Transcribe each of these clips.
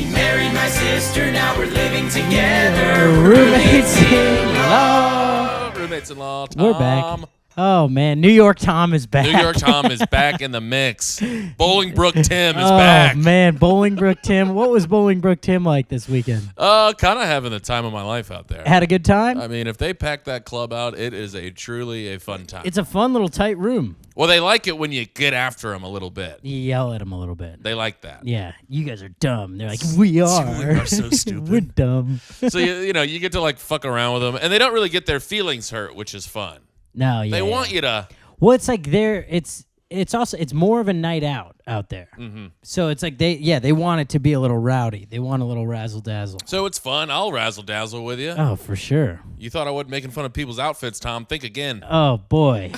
married my sister, now we're living together. Roommates in law. Roommates in law. Tom. We're back. Oh, man. New York Tom is back. New York Tom is back in the mix. Bolingbrook Tim is back. Oh, man. Bolingbrook Tim. What was Bolingbrook Tim like this weekend? Kind of having the time of my life out there. Had a good time? I mean, if they pack that club out, it is truly a fun time. It's a fun little tight room. Well, they like it when you get after them a little bit. You yell at them a little bit. They like that. Yeah. You guys are dumb. They're like, we are. We are so stupid. We're dumb. So, you get to, like, fuck around with them. And they don't really get their feelings hurt, which is fun. No, yeah. They want you to... Well, it's like it's more of a night out there. Mm-hmm. So it's like they want it to be a little rowdy. They want a little razzle dazzle. So it's fun. I'll razzle dazzle with you. Oh, for sure. You thought I wasn't making fun of people's outfits, Tom? Think again. Oh boy,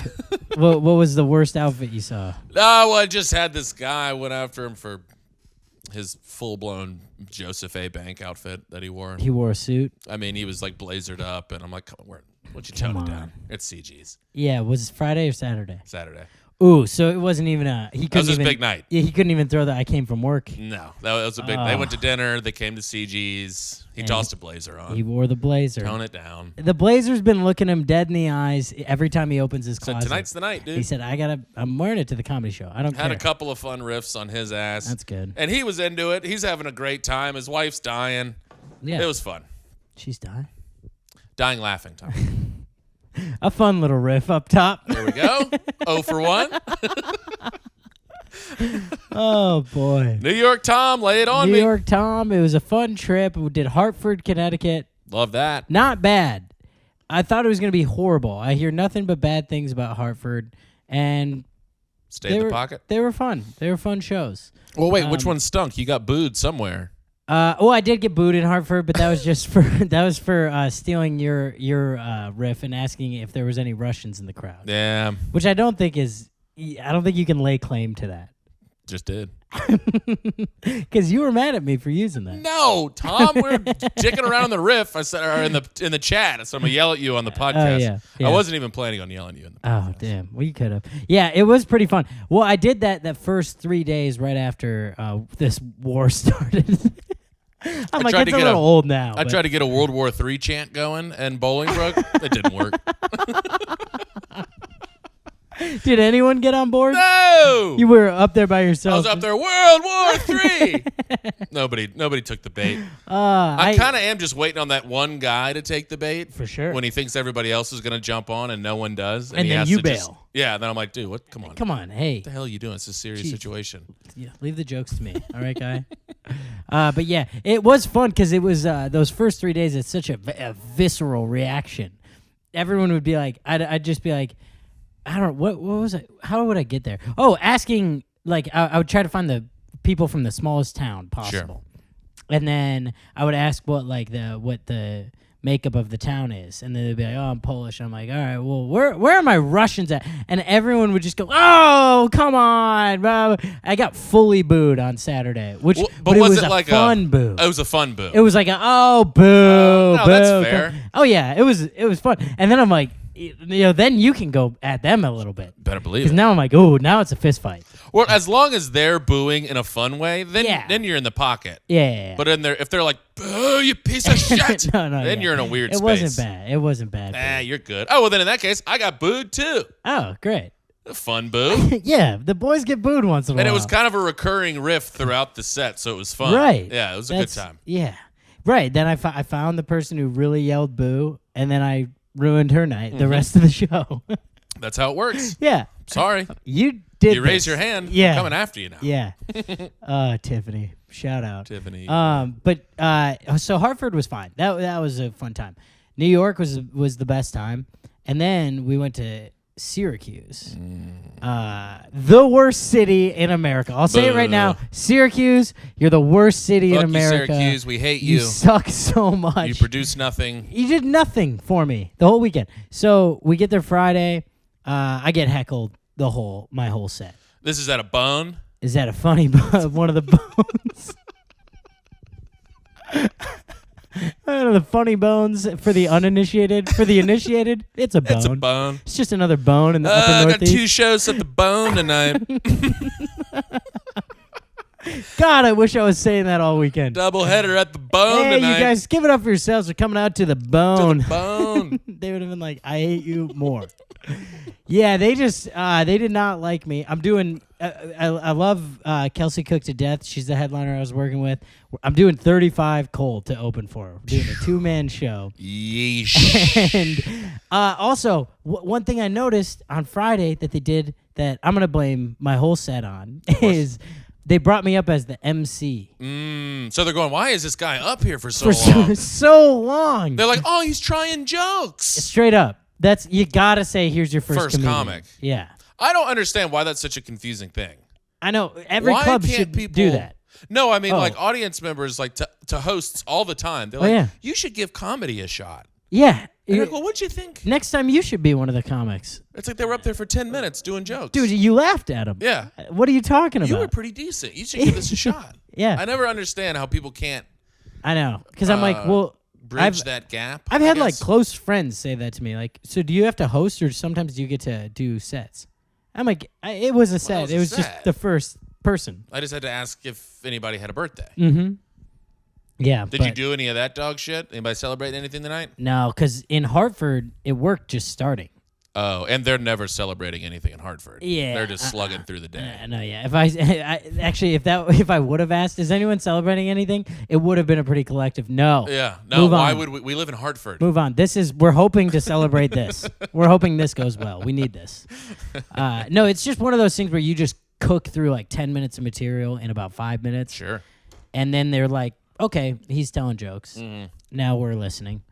what was the worst outfit you saw? Well, I just had this guy. I went after him for his full-blown Joseph A. Bank outfit that he wore. He wore a suit. I mean, he was like blazered up, and I'm like, come on, what'd you tone it down? It's CG's. Yeah, was it Friday or Saturday? Saturday. Ooh, so it wasn't even That was his big night. Yeah, he couldn't even throw the I came from work. No, that was a big. They went to dinner. They came to CG's. He tossed a blazer on. He wore the blazer. Tone it down. The blazer's been looking him dead in the eyes every time he opens his closet. So tonight's the night, dude. He said, I'm wearing it to the comedy show. I don't care. Had a couple of fun riffs on his ass. That's good. And he was into it. He's having a great time. His wife's dying. Yeah. It was fun. She's dying. Dying laughing, Tom. A fun little riff up top. There we go. 0 for 1. Oh, boy. New York Tom, lay it on me. New York Tom. It was a fun trip. We did Hartford, Connecticut. Love that. Not bad. I thought it was going to be horrible. I hear nothing but bad things about Hartford. And Stay in the pocket. They were fun. They were fun shows. Well, wait, which one stunk? You got booed somewhere. I did get booed in Hartford, but that was just for stealing your riff and asking if there was any Russians in the crowd. Yeah. Which I don't think you can lay claim to that. Just did. Because you were mad at me for using that. No, Tom, we're dicking around in the riff. I said, or in the chat. So I'm gonna yell at you on the podcast. Yeah. I wasn't even planning on yelling at you in the podcast. Oh, damn. Well, you could have. Yeah, it was pretty fun. Well, I did that first 3 days right after this war started. I'm like, it's a little old now. I tried to get a World War III chant going and Bolingbrook. It didn't work. Did anyone get on board? No! You were up there by yourself. I was up there, World War III! Nobody took the bait. I kind of am just waiting on that one guy to take the bait. For sure. When he thinks everybody else is going to jump on and no one does. And he then has you to bail. Yeah, then I'm like, dude, what? Come on. Come on, hey. What the hell are you doing? It's a serious situation. Yeah, leave the jokes to me. All right, guy? But yeah, it was fun because it was those first 3 days, it's such a visceral reaction. Everyone would be like, I'd just be like, I don't know, what was it? How would I get there? Oh, asking, like, I would try to find the people from the smallest town possible. Sure. And then I would ask what the makeup of the town is. And then they'd be like, oh, I'm Polish. And I'm like, all right, well, where are my Russians at? And everyone would just go, oh, come on, bro. I got fully booed on Saturday, but it was a like fun boo. It was a fun boo. It was like, boo, no, boo. That's fair. Oh, yeah, it was fun. And then I'm like, then you can go at them a little bit. Better believe it. Because now I'm like, oh, now it's a fist fight. Well, as long as they're booing in a fun way, then you're in the pocket. Yeah. But if they're like, boo, you piece of shit, then you're in a weird space. It wasn't bad. You're good. Oh, well, then in that case, I got booed too. Oh, great. A fun boo. Yeah, the boys get booed once in a while. And it was kind of a recurring riff throughout the set, so it was fun. Right. Yeah, it was a good time. Yeah. Right. Then I found the person who really yelled boo, and then I ruined her night the rest of the show. That's how it works. Yeah. Sorry. You did raise your hand. Yeah. I'm coming after you now. Yeah. Tiffany. Shout out. Tiffany. So Hartford was fine. That was a fun time. New York was the best time. And then we went to Syracuse. The worst city in America. I'll say it right now. Syracuse, you're the worst city in America. Syracuse, we hate you. You suck so much. You produce nothing. You did nothing for me the whole weekend. So we get there Friday. I get heckled my whole set. This is at a bone? Is that a funny one of the bones? One of the funny bones for the uninitiated. For the initiated, it's a bone. It's a bone. It's just another bone in the upper I got northeast. 2 shows at the bone tonight. God, I wish I was saying that all weekend. Doubleheader at the Bone Hey, tonight. you guys, give it up for yourselves for coming out to the Bone. To the Bone. They would have been like, I hate you more. Yeah, they just, they did not like me. I'm doing, I love Kelsey Cook to death. She's the headliner I was working with. I'm doing 35 cold to open for her. I'm doing a 2-man show. Yeesh. And also, one thing I noticed on Friday that they did that I'm going to blame my whole set on is they brought me up as the MC. So they're going, why is this guy up here for so long? So long. They're like, oh, he's trying jokes. Straight up. You got to say, here's your first comedian. comic. Yeah. I don't understand why that's such a confusing thing. I know. Every Why club can't should people do that. No, I mean, like, audience members, like, to hosts all the time. They're like, yeah. you should give comedy a shot. Yeah. And I go, what'd you think? Next time you should be one of the comics. It's like they were up there for 10 minutes doing jokes. Dude, you laughed at him. Yeah. What are you talking about? You were pretty decent. You should give this a shot. Yeah. I never understand how people can't I know. Because I'm like, well, bridge that gap. I've had like close friends say that to me. Like, so do you have to host or sometimes do you get to do sets? I'm like, it was a set. It was just the first person. I just had to ask if anybody had a birthday. Mm-hmm. Yeah. Did you do any of that dog shit? Anybody celebrate anything tonight? No, because in Hartford, it worked just starting. Oh, and they're never celebrating anything in Hartford. Yeah, they're just slugging through the day. No, yeah. If if I would have asked, is anyone celebrating anything? It would have been a pretty collective no. Yeah, no. Move why on. would we live in Hartford? Move on. We're hoping to celebrate this. We're hoping this goes well. We need this. No, it's just one of those things where you just cook through like 10 minutes of material in about 5 minutes. Sure. And then they're like, okay, he's telling jokes. Mm-hmm. Now we're listening.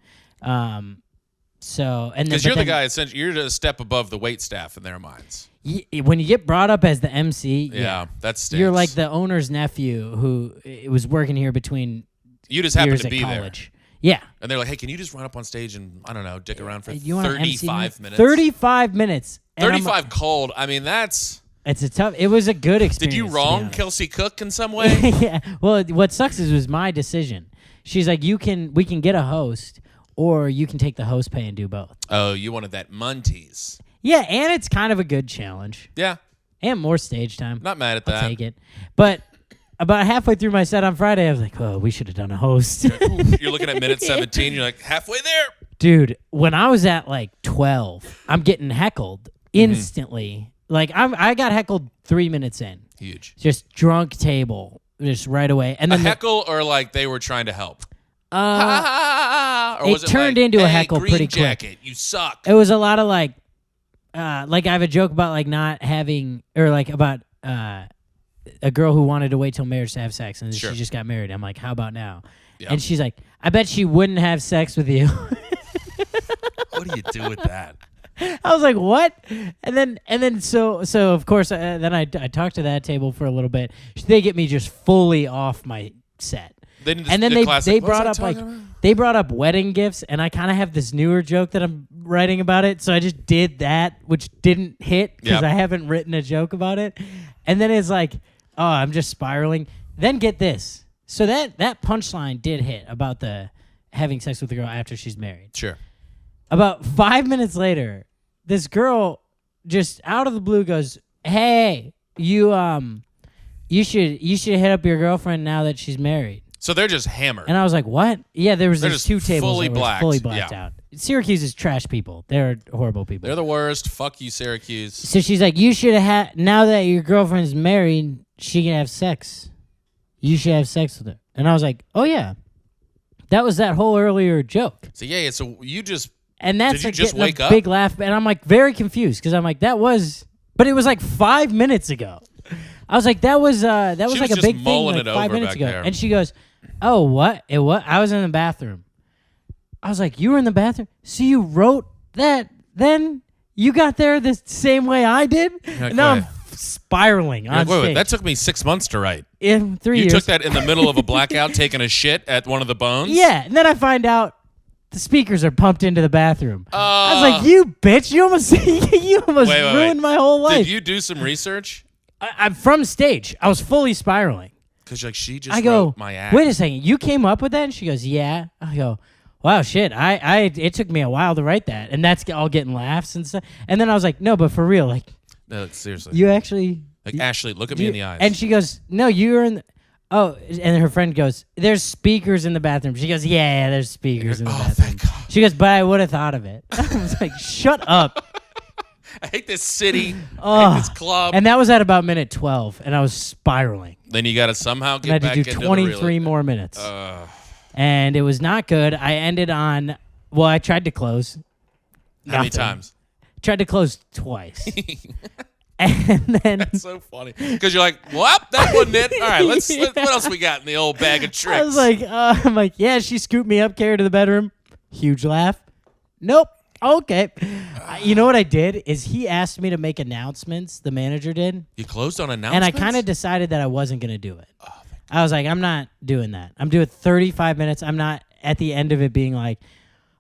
So and because you're the guy, essentially, you're a step above the wait staff in their minds. When you get brought up as the MC, yeah, that stinks. You're like the owner's nephew who was working here between. You just happen years to be at college. there. Yeah, and they're like, "Hey, can you just run up on stage and I don't know, dick around for you 35 minutes? 35 minutes. 35 cold. I mean, that's. It's a tough. It was a good experience. Did you wrong Kelsey Cook in some way? Yeah. Well, what sucks is it was my decision. She's like, we can get a host, or you can take the host pay and do both. Oh, you wanted that Munties. Yeah, and it's kind of a good challenge. Yeah. And more stage time. Not mad at that. I'll take it. But about halfway through my set on Friday, I was like, oh, we should have done a host. You're looking at minute 17. You're like, halfway there. Dude, when I was at like 12, I'm getting heckled instantly. Like, I got heckled 3 minutes in. Huge. Just drunk table, just right away. And then a heckle or like they were trying to help? Or was it turned like, into a hey, heckle green pretty jacket, quick. You suck. It was a lot of like I have a joke about like not having, or like about a girl who wanted to wait till marriage to have sex, and she just got married. I'm like, how about now? Yep. And she's like, I bet she wouldn't have sex with you. What do you do with that? I was like, what? And then so of course then I talked to that table for a little bit. They get me just fully off my set. And then they brought up they brought up wedding gifts, and I kind of have this newer joke that I'm writing about it, so I just did that, which didn't hit because I haven't written a joke about it. And then it's like, oh, I'm just spiraling. Then get this. So that punchline did hit about the having sex with a girl after she's married. Sure. About 5 minutes later, this girl just out of the blue goes, "Hey, you should hit up your girlfriend now that she's married." So they're just hammered. And I was like, "What?" Yeah, there was these two tables fully that were fully blacked out. Syracuse is trash people. They're horrible people. They're the worst. Fuck you, Syracuse. So she's like, "You should have now that your girlfriend's married, she can have sex. You should have sex with her." And I was like, "Oh yeah, that was that whole earlier joke." So yeah. So you just. And that's did you like just wake a up? Big laugh, and I'm like very confused because I'm like but it was like 5 minutes ago. I was like that was like a big thing like 5 minutes ago, there. And she goes, "Oh what? It what? I was in the bathroom." I was like, "You were in the bathroom? So you wrote that? Then you got there the same way I did?" Like, now I'm spiraling on stage. Wait, that took me 6 months to write. In 3 years. You took that in the middle of a blackout, taking a shit at one of the bones. Yeah, and then I find out. The speakers are pumped into the bathroom. I was like, "You bitch! You almost ruined my whole life." Did you do some research? I'm from stage. I was fully spiraling. Because like she just wrote my act. Wait a second, you came up with that? And she goes, "Yeah." I go, "Wow, shit! It took me a while to write that," and that's all getting laughs and stuff. And then I was like, "No, but for real, like, no, seriously, you actually Like, Ashley, look at me in the eyes. And she goes, no, you're in. Oh, and her friend goes, there's speakers in the bathroom. She goes, yeah, there's speakers in the bathroom. Thank God. She goes, but I would have thought of it. I was like, shut up. I hate this city. I hate this club. And that was at about minute 12, and I was spiraling. Then you got to somehow get I had back to do into 23 more minutes. And it was not good. I ended on, well, I tried to close. How many times? Tried to close twice. And then That's so funny because you're like, well, that wasn't it. All right, what else we got in the old bag of tricks? I was like, I'm like, yeah, she scooped me up, carried to the bedroom. Huge laugh. Nope. Okay. You know what I did is he asked me to make announcements. The manager did. You closed on announcements? And I kind of decided that I wasn't going to do it. I was like, I'm not doing that. I'm doing 35 minutes. I'm not at the end of it being like,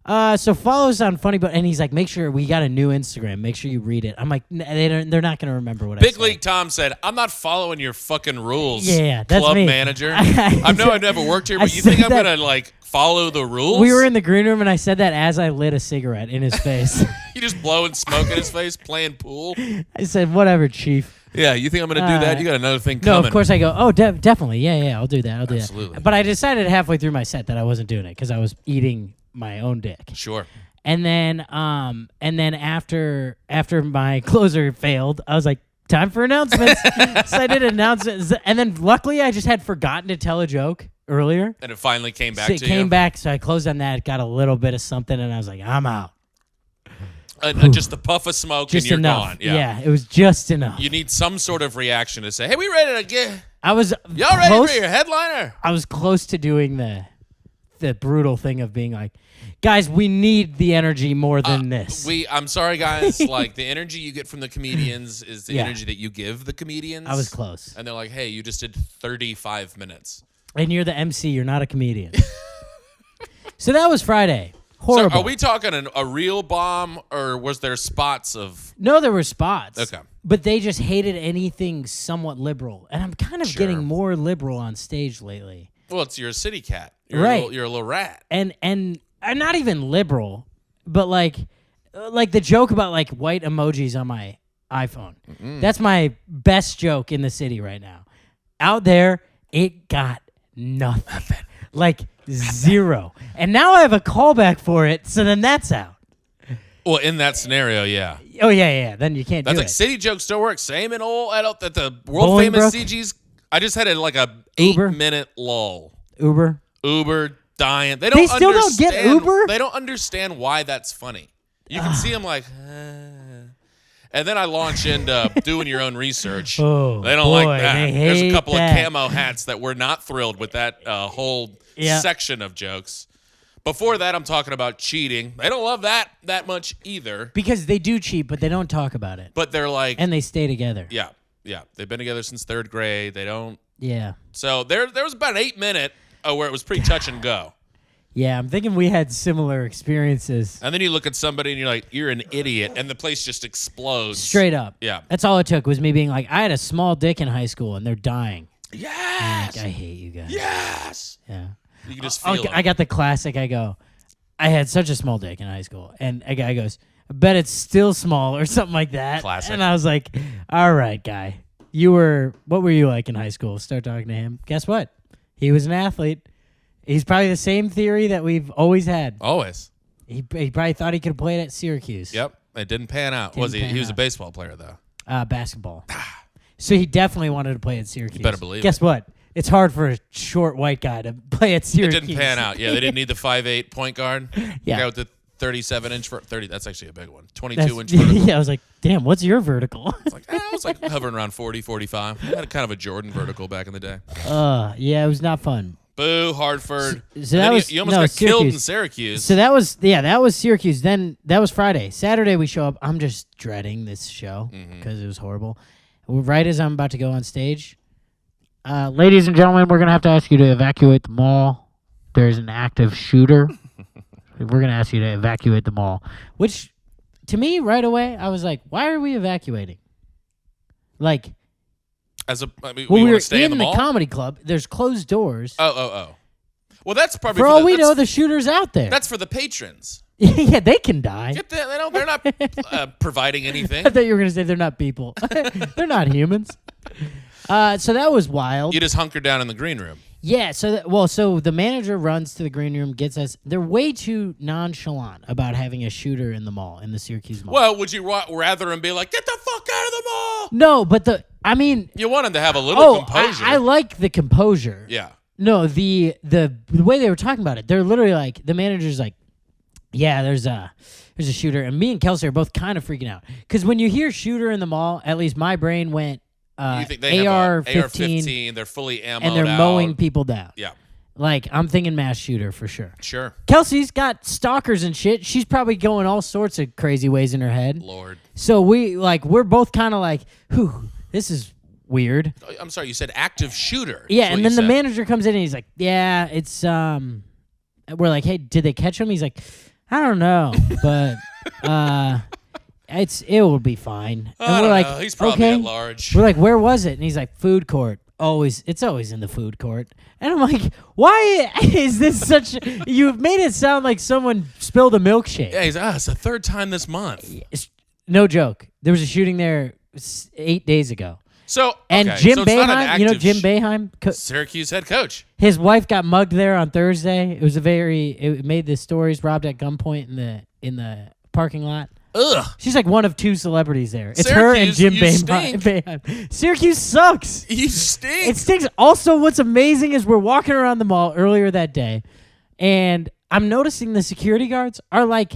so follow us on Funny Bone. And he's like, make sure we got a new Instagram. Make sure you read it. I'm like, they're not going to remember what I said. Big League Tom said, I'm not following your fucking rules, Yeah, that's club me. manager. I know I've never worked here, but you think I'm going to, like, follow the rules? We were in the green room, and I said that as I lit a cigarette in his face. You just blowing smoke in his face, playing pool? I said, whatever, chief. Yeah, you think I'm going to do that? You got another thing No, coming. of course I go, oh, definitely. Yeah, I'll do that. Absolutely. But I decided halfway through my set that I wasn't doing it because I was eating my own dick. Sure. And then after my closer failed, I was like, time for announcements. So I did announcements. And then luckily I just had forgotten to tell a joke earlier. And it finally came back So to it you? came back, so I closed on that, got a little bit of something, and I was like, I'm out. Just a puff of smoke Just and you're enough. gone. Yeah. It was just enough. You need some sort of reaction to say, hey, we ready to get... I was Y'all ready close, for your headliner? I was close to doing the brutal thing of being like, guys, we need the energy more than this. I'm sorry, guys. Like, the energy you get from the comedians is the energy that you give the comedians. I was close. And they're like, hey, you just did 35 minutes. And you're the MC. You're not a comedian. So that was Friday. Horrible. So are we talking a real bomb, or was there spots of... No, there were spots. Okay. But they just hated anything somewhat liberal. And I'm kind of getting more liberal on stage lately. Well, you're a city cat. You're Right. You're a little rat. And I'm not even liberal, but like the joke about like white emojis on my iPhone. That's my best joke in the city right now. Out there, it got nothing. Like zero. And now I have a callback for it, so then that's out. Well, in that scenario, yeah. Oh yeah. Then you can't That's do like it. city jokes still work. Same in old at the world famous Bolingbrook? CGs. I just had like a Uber? 8-minute lull. Uber. Dying. They still don't get Uber? They don't understand why that's funny. You can see them like, and then I launch into doing your own research. Oh, they don't boy, like that. they There's a hate couple that. of camo hats that were not thrilled with that whole section of jokes. Before that, I'm talking about cheating. They don't love that much either. Because they do cheat, but they don't talk about it. But they're like, And they stay together. yeah. They've been together since 3rd grade. They don't. Yeah. So there was about an 8-minute where it was pretty touch and go. Yeah, I'm thinking we had similar experiences. And then you look at somebody and you're like, you're an idiot. And the place just explodes. Straight up. Yeah. That's all it took was me being like, I had a small dick in high school and they're dying. Yes. Like, I hate you guys. Yes. Yeah. You can just feel it. I got the classic. I go, I had such a small dick in high school. And a guy goes, I bet it's still small or something like that. Classic. And I was like, all right, guy. What were you like in high school? Start talking to him. Guess what? He was an athlete. He's probably the same theory that we've always had. Always. He probably thought he could play it at Syracuse. Yep. It didn't pan out. Was he? He was a baseball player, though. Basketball. So he definitely wanted to play at Syracuse. You better believe Guess what? It's hard for a short white guy to play at It Syracuse. didn't pan out. Yeah, they didn't need the 5'8" point guard. Yeah. The guy with the 37-inch for 30. That's actually a big one. 22-inch vertical. Yeah, I was like, damn, what's your vertical? I was like hovering around 40, 45. I had a kind of a Jordan vertical back in the day. Yeah, it was not fun. Boo, Hartford. So that was you almost got killed in Syracuse. So that was Syracuse. Then that was Friday. Saturday we show up. I'm just dreading this show because it was horrible. Right as I'm about to go on stage, ladies and gentlemen, we're gonna have to ask you to evacuate the mall. There's an active shooter. We're gonna ask you to evacuate the mall. Which, to me, right away, I was like, why are we evacuating? Like. We we were want to stay in the the mall? comedy club. There's closed doors. Oh. Well, that's probably For all we know, the shooter's out there. That's for the patrons. Yeah, they can die. They're not providing anything. I thought you were going to say they're not people. They're not humans. So that was wild. You just hunker down in the green room. Yeah, so the manager runs to the green room, gets us. They're way too nonchalant about having a shooter in the mall, in the Syracuse mall. Well, would you rather him be like, get the fuck out of the mall? No, but you want him to have a little composure. I like the composure. Yeah. No, the way they were talking about it, they're literally like, the manager's like, yeah, there's a shooter, and me and Kelsey are both kind of freaking out because when you hear shooter in the mall, at least my brain went. You think they have AR-15, they're fully ammoed and they're mowing people down. Yeah. Like, I'm thinking mass shooter for sure. Sure. Kelsey's got stalkers and shit. She's probably going all sorts of crazy ways in her head. Lord. So we're both kind of like, whew, this is weird. I'm sorry, you said active shooter. Yeah, and then the manager comes in and he's like, yeah, it's, we're like, hey, did they catch him? He's like, I don't know, but, it will be fine. And we're like, he's probably okay. at large. We're like, where was it? And he's like, food court. It's always in the food court. And I'm like, why is this such? You've made it sound like someone spilled a milkshake. Yeah, it's the third time this month. No joke. There was a shooting there 8 days ago. So Jim so Boeheim, you know Jim Boeheim, Syracuse head coach. His wife got mugged there on Thursday. It made the stories, robbed at gunpoint in the parking lot. Ugh. She's like one of two celebrities there. It's Syracuse, her and Jim you Boeheim. Syracuse sucks. You stink. It stinks. Also, what's amazing is we're walking around the mall earlier that day, and I'm noticing the security guards are like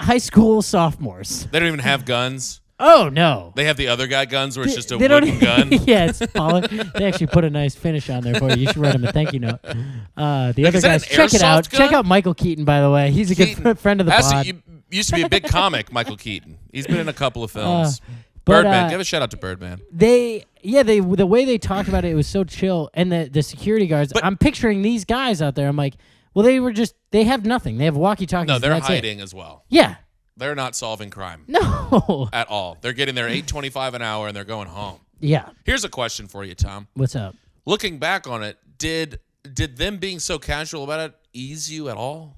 high school sophomores. They don't even have guns. Oh, no. They have the other guy guns where it's just a They wooden gun. Yeah, it's polished. They actually put a nice finish on there for you. You should write him a thank you note. The other guys, check it out. Gun? Check out Michael Keaton, by the way. He's a good friend of the pod. Used to be a big comic, Michael Keaton. He's been in a couple of films. But, Birdman. Give a shout out to Birdman. The way they talked about it was so chill. And the security guards, I'm picturing these guys out there. I'm like, well, they have nothing. They have walkie-talkies. No, they're hiding as well. Yeah. They're not solving crime. No. At all. They're getting their $8.25 an hour and they're going home. Yeah. Here's a question for you, Tom. What's up? Looking back on it, did them being so casual about it ease you at all?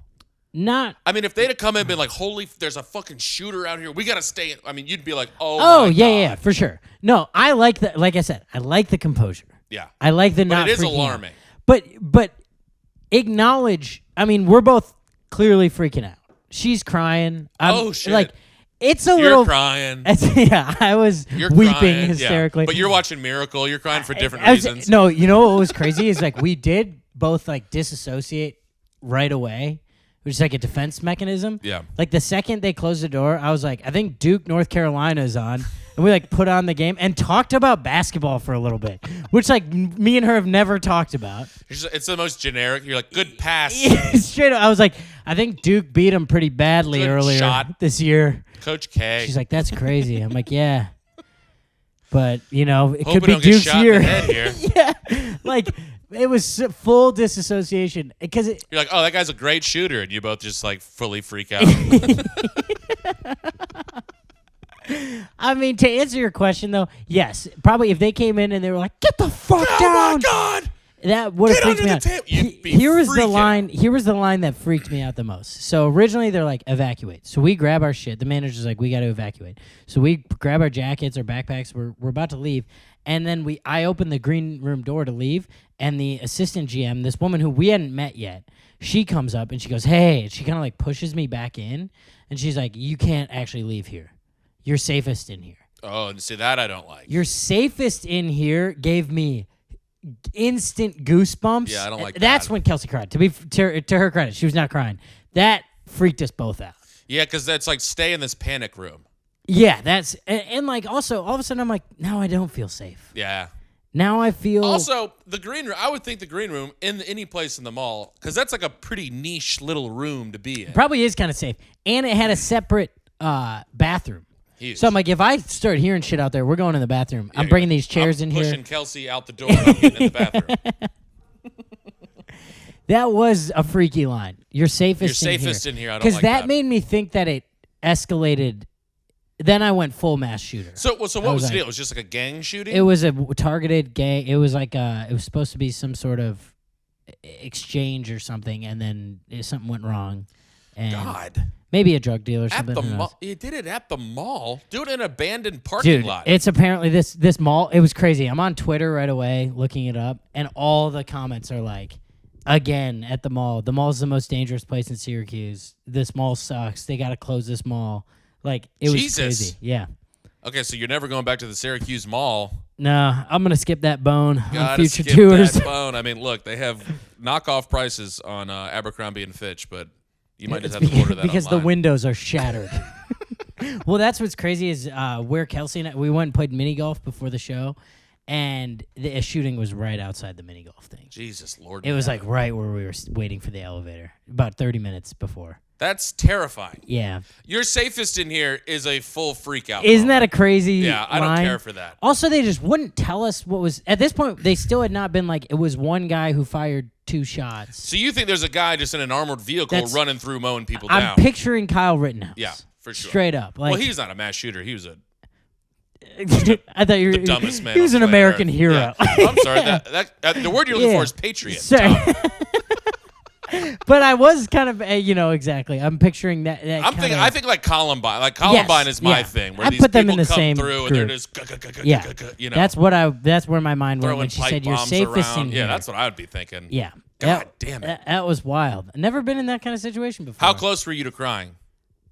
Not. I mean, if they'd have come in and been like, holy, there's a fucking shooter out here. We got to stay in. I mean, you'd be like, oh my God. Yeah, for sure. No, I like that. Like I said, I like the composure. Yeah. I like the not But it is freaking alarming. out. But acknowledge, I mean, we're both clearly freaking out. She's crying. Shit. Like, it's a You're little. crying. Yeah, I was You're weeping crying, hysterically. Yeah. But you're watching Miracle. You're crying for different reasons. No, you know what was crazy is like we did both like disassociate right away, which is like a defense mechanism. Yeah. Like the second they closed the door, I was like, I think Duke, North Carolina is on. And we like put on the game and talked about basketball for a little bit, which like me and her have never talked about. It's the most generic. You're like, good pass. Straight up, I was like, I think Duke beat him pretty badly Good earlier shot. this year. Coach K. She's like, that's crazy. I'm like, yeah. But, you know, it Hope could we be don't get Duke's shot in year. the head here. Yeah. Like, it was full disassociation. Because You're like, oh, that guy's a great shooter. And you both just like fully freak out. I mean, to answer your question, though, yes. Probably if they came in and they were like, get the fuck down. Oh, my God. That would have freaked me out. Here was the line. Here was the line that freaked me out the most. So originally they're like evacuate. So we grab our shit. The manager's like, we got to evacuate. So we grab our jackets, our backpacks. We're about to leave, and then I open the green room door to leave, and the assistant GM, this woman who we hadn't met yet, she comes up and she goes, hey, and she kind of like pushes me back in, and she's like, you can't actually leave here. You're safest in here. Oh, and see that I don't like. You're safest in here gave me instant goosebumps. Yeah, I don't like that. That's when Kelsey cried. To her credit, she was not crying. That freaked us both out. Yeah, because that's like stay in this panic room. Yeah, that's and like also all of a sudden I'm like, now I don't feel safe. Yeah. Now I feel Also the green room. I would think the green room in any place in the mall because that's like a pretty niche little room to be in. probably is kind of safe, and it had a separate bathroom. Huge. So I'm like, if I start hearing shit out there, we're going in the bathroom. I'm bringing these chairs in here. Pushing Kelsey out the door. And I'm getting in the bathroom. That was a freaky line. You're safest in here. You're safest in here. I don't Because like that made me think that it escalated. Then I went full mass shooter. So what was the like, deal? It was just like a gang shooting? It was a targeted gang. It was like it was supposed to be some sort of exchange or something, and then something went wrong. And God. maybe a drug dealer or At something. the who knows? mall. You did it at the mall. Do it in an abandoned parking Dude, lot. it's apparently this mall. It was crazy. I'm on Twitter right away looking it up, and all the comments are like, again, at the mall. The mall's the most dangerous place in Syracuse. This mall sucks. They got to close this mall. Like, it was Jesus. crazy. Yeah. Okay, so you're never going back to the Syracuse Mall. No, I'm going to skip that bone on Gotta future skip tours. that bone. I mean, look, they have knockoff prices on Abercrombie and Fitch, but you might just have to order that because online. the windows are shattered. Well, that's what's crazy is where Kelsey and I, we went and played mini golf before the show, and the shooting was right outside the mini golf thing. Jesus Lord. It was like right where we were waiting for the elevator, about 30 minutes before. That's terrifying. Yeah. Your safest in here is a full freak out. Isn't that a crazy Yeah, I don't line? care for that. Also, they just wouldn't tell us what was... At this point, they still had not been like, it was one guy who fired 2 shots. So you think there's a guy just in an armored vehicle running through mowing people I'm down? picturing Kyle Rittenhouse. Yeah, for sure. Straight up. Like, Well, he's not a mass shooter. He was I thought you were the dumbest man. He was on an planet American Earth. hero. Yeah. I'm sorry. The word you're looking for is patriot. Sorry. Tom. But I was kind of, exactly. I'm picturing that. I think like Columbine. Like Columbine is my thing. Where I these put them people in the come same through group. and they're just Yeah, you know, that's where my mind went throwing when she pipe said you're bombs safest around. in here. Yeah, that's what I would be thinking. Yeah. God damn it. That was wild. Never been in that kind of situation before. How close were you to crying?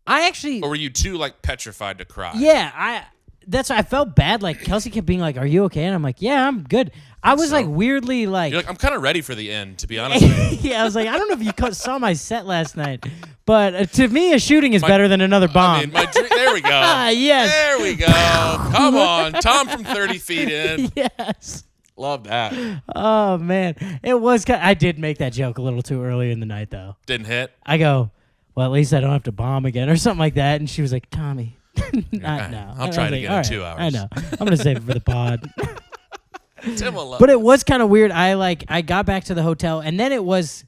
I actually. Or were you too like petrified to cry? Yeah, I felt bad. Like Kelsey kept being like, "Are you okay?" And I'm like, "Yeah, I'm good." I was like weirdly like, You're like, I'm kind of ready for the end, to be honest with you. yeah, I was like, I don't know if you saw my set last night, but to me, a shooting is better than another bomb. I mean, there we go. Yes. There we go. Come on. Tom from 30 feet in. Yes. Love that. Oh man, it was. I did make that joke a little too early in the night, though. Didn't hit? I go, well, at least I don't have to bomb again or something like that, and she was like, Tommy, not now. I'll And try I was it like, again "All in right, 2 hours." I know. I'm gonna save it for the pod. Tim will love But it was kind of weird. I got back to the hotel, and then it was,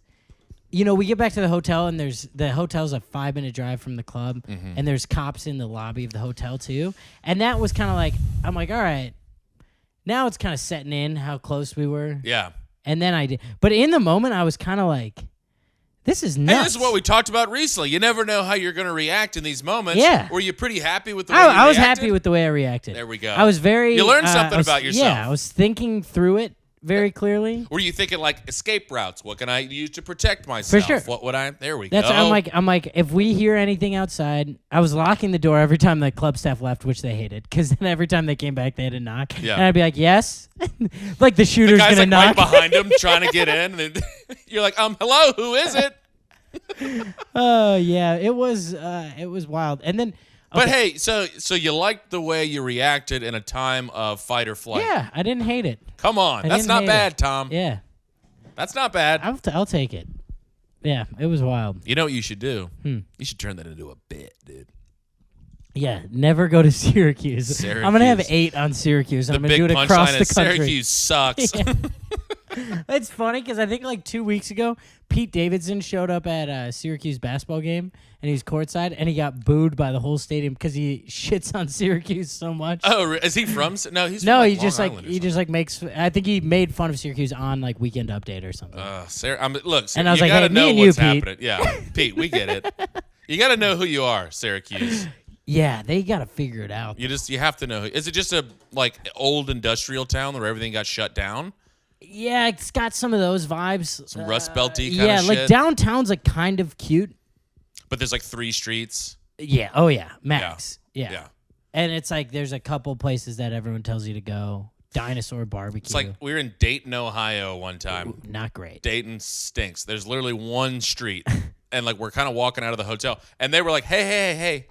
we get back to the hotel, and the hotel's a 5-minute drive from the club, and there's cops in the lobby of the hotel too. And that was kind of like, I'm like, all right, now it's kind of setting in how close we were. Yeah. And then I did, but in the moment, I was kind of like, this is nuts. Hey, this is what we talked about recently. You never know how you're going to react in these moments. Yeah. Were you pretty happy with the way you I was reacted? happy with the way I reacted. There we go. I was very. You learned something I was- about yourself. Yeah, I was thinking through it very clearly. Were you thinking like escape routes? What can I use to protect myself? sure. What would I? There we That's go. I'm like if we hear anything outside, I was locking the door every time the club staff left, which they hated, because then every time they came back, they had to knock, Yeah. and I'd be like, yes, like the The shooter's guy's gonna like knock. right behind him trying to get in. And you're like, hello, who is it? Oh yeah, it was wild, and then. But okay, hey, so you liked the way you reacted in a time of fight or flight. yeah, I didn't hate it. Come on. I That's didn't not hate bad, it. Tom. Yeah, That's not bad. I'll take it. Yeah, it was wild. You know what you should do? You should turn that into a bit, dude. Yeah, never go to Syracuse. I'm gonna have 8 on Syracuse. The I'm gonna do big it across punchline the is country. Syracuse sucks. It's funny because I think like 2 weeks ago, Pete Davidson showed up at a Syracuse basketball game, and he was courtside, and he got booed by the whole stadium because he shits on Syracuse so much. Oh, is he from? No, he's No, from, he Long just like Island or he just like makes. I think he made fun of Syracuse on like Weekend Update or something. look, And I was you like, gotta hey, me know and you, what's Pete. happening. Yeah, Pete, we get it. You got to know who you are, Syracuse. Yeah, they got to figure it out. You have to know. Is it just a like old industrial town where everything got shut down? Yeah, it's got some of those vibes. Some Rust Belty kind yeah, of like shit. downtown's like kind of cute. But there's like 3 streets. Yeah. Oh yeah, max. Yeah. Yeah. And it's like there's a couple places that everyone tells you to go. Dinosaur barbecue. It's like we were in Dayton, Ohio one time. Not great. Dayton stinks. There's literally one street. And like we're kind of walking out of the hotel. And they were like, hey.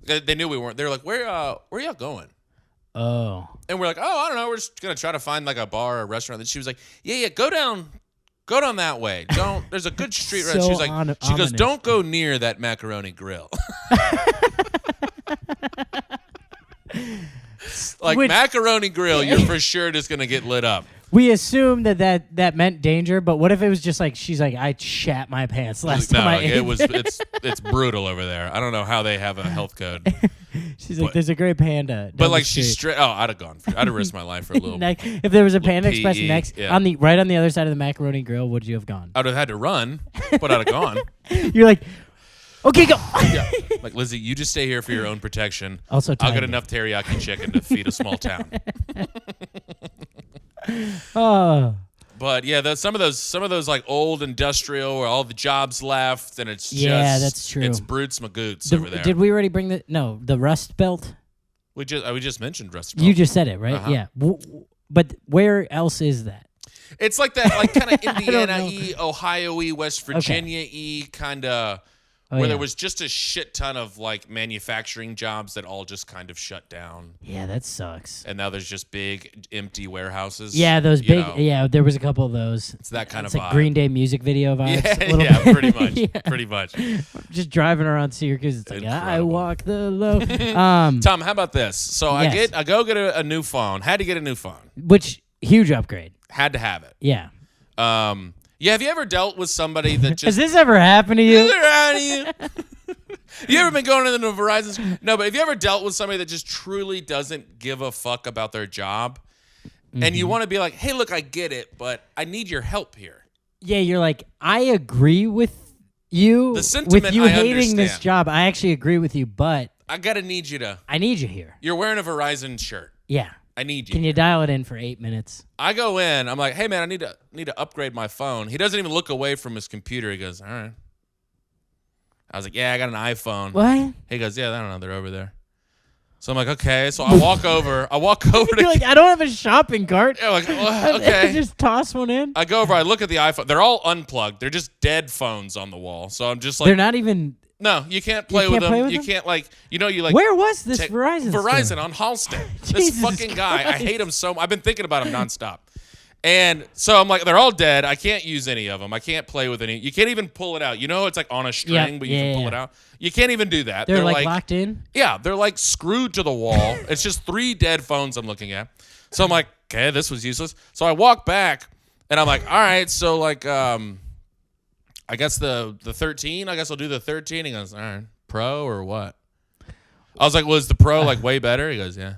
They knew we weren't. They were like, where y'all going? Oh. And we're like, I don't know. We're just going to try to find like a bar or a restaurant. And she was like, yeah, go down that way. There's a good street. Right? So She was like, she goes, ominous. don't go near that macaroni grill. Like Which- macaroni grill, you're for sure just going to get lit up. We assumed that meant danger, but what if it was just like she's like, I shat my pants last No, time I ate. it's brutal over there. I don't know how they have a health code. She's like, but- there's a great panda. But down like the she's street." straight. Oh, I'd have risked my life for a little. Like, if there was a Panda Express PE, next yeah. right on the other side of the macaroni grill, would you have gone? I'd have had to run, but I'd have gone. You're like, Okay, go. Yeah. Like, Lizzie, you just stay here for your own protection. Also, I'll get timed enough teriyaki chicken to feed a small town. Oh. But yeah, some of those like old industrial where all the jobs left, and it's just that's true. It's brutes magoots over there. Did we already bring the Rust Belt? We just mentioned Rust Belt. You just said it, right? Uh-huh. Yeah. But where else is that? It's like that, like kind of Indiana-y, Ohio-y, West Virginia-y kind of. Where there was just a shit ton of like manufacturing jobs that all just kind of shut down. Yeah, that sucks. And now there's just big empty warehouses. Yeah, those big. know. Yeah, there was a couple of those. It's that kind It's of like vibe. Green Day music video vibes. Yeah, a little yeah, bit. pretty much. Yeah. Pretty much. Just driving around Syracuse, it's like I Incredible. walk the low. Tom, how about this? So Yes. I go get a new phone. Had to get a new phone. Which huge upgrade. Had to have it. Yeah. Yeah, have you ever dealt with somebody that Has just this ever happened to you? You ever been going into the Verizon? No, but have you ever dealt with somebody that just truly doesn't give a fuck about their job? And you want to be like, hey, look, I get it, but I need your help here. Yeah, you're like, I agree with you. The sentiment, with you I hating this understand. job. I actually agree with you, but I gotta need you to. I need you here. You're wearing a Verizon shirt. Yeah. I need you. Can you dial it in for 8 minutes? I go in. I'm like, hey man, I need to upgrade my phone. He doesn't even look away from his computer. He goes, all right. I was like, yeah, I got an iPhone. What? He goes, yeah, I don't know, they're over there. So I'm like, okay. So I walk over. to. You're like, I don't have a shopping cart. Yeah, like, well, okay. Just toss one in. I go over. I look at the iPhone. They're all unplugged. They're just dead phones on the wall. So I'm just like, They're not even. no, you can't play can't with them. play with You them? can't like, you like. Where was this take- Verizon? Verizon store? on Halsted. This Jesus fucking guy. I Christ. hate him so much. I've been thinking about him nonstop. And so I'm like, they're all dead. I can't use any of them. I can't play with any. You can't even pull it out. You know, it's like on a string, Yeah, but you can pull it out. You can't even do that. They're like locked in. Yeah, they're like screwed to the wall. It's just 3 dead phones I'm looking at. So I'm like, okay, this was useless. So I walk back, and I'm like, all right, so like, I guess the 13. I guess I'll do the 13. He goes, all right, Pro or what? I was like, was the Pro like way better? He goes, yeah.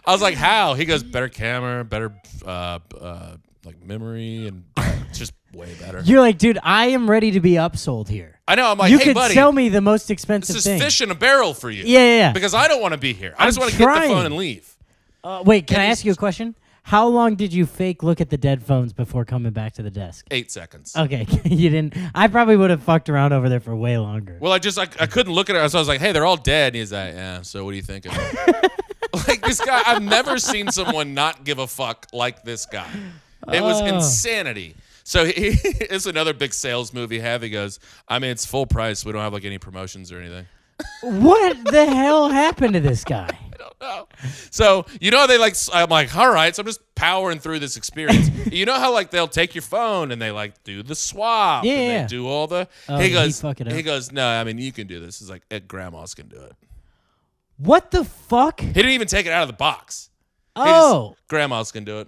I was like, how? He goes, better camera, better like memory, and it's just way better. You're like, dude, I am ready to be upsold here. I know. I'm like, You hey, could buddy, sell me the most expensive this is thing. fish in a barrel for you. Yeah. Because I don't want to be here. I just I'm want to get the trying. phone and leave. Wait, can And I he's- ask you a question? How long did you fake look at the dead phones before coming back to the desk? 8 seconds. Okay, you didn't. I probably would have fucked around over there for way longer. Well, I couldn't look at it. So I was like, hey, they're all dead. And he's like, yeah, so what do you think of it? Like this guy, I've never seen someone not give a fuck like this guy. It was insanity. So it's another big sales move he have. He goes, I mean, it's full price. We don't have like any promotions or anything. What the hell happened to this guy? I don't know. So, you know, I'm like, all right, so I'm just powering through this experience. You know how like they'll take your phone and they like do the swap. Yeah, And yeah. they do all the. Oh, he did goes, he fuck it up? he goes, no, I mean, you can do this. It's like, grandmas can do it. What the fuck? He didn't even take it out of the box. Oh, Grandmas can do it.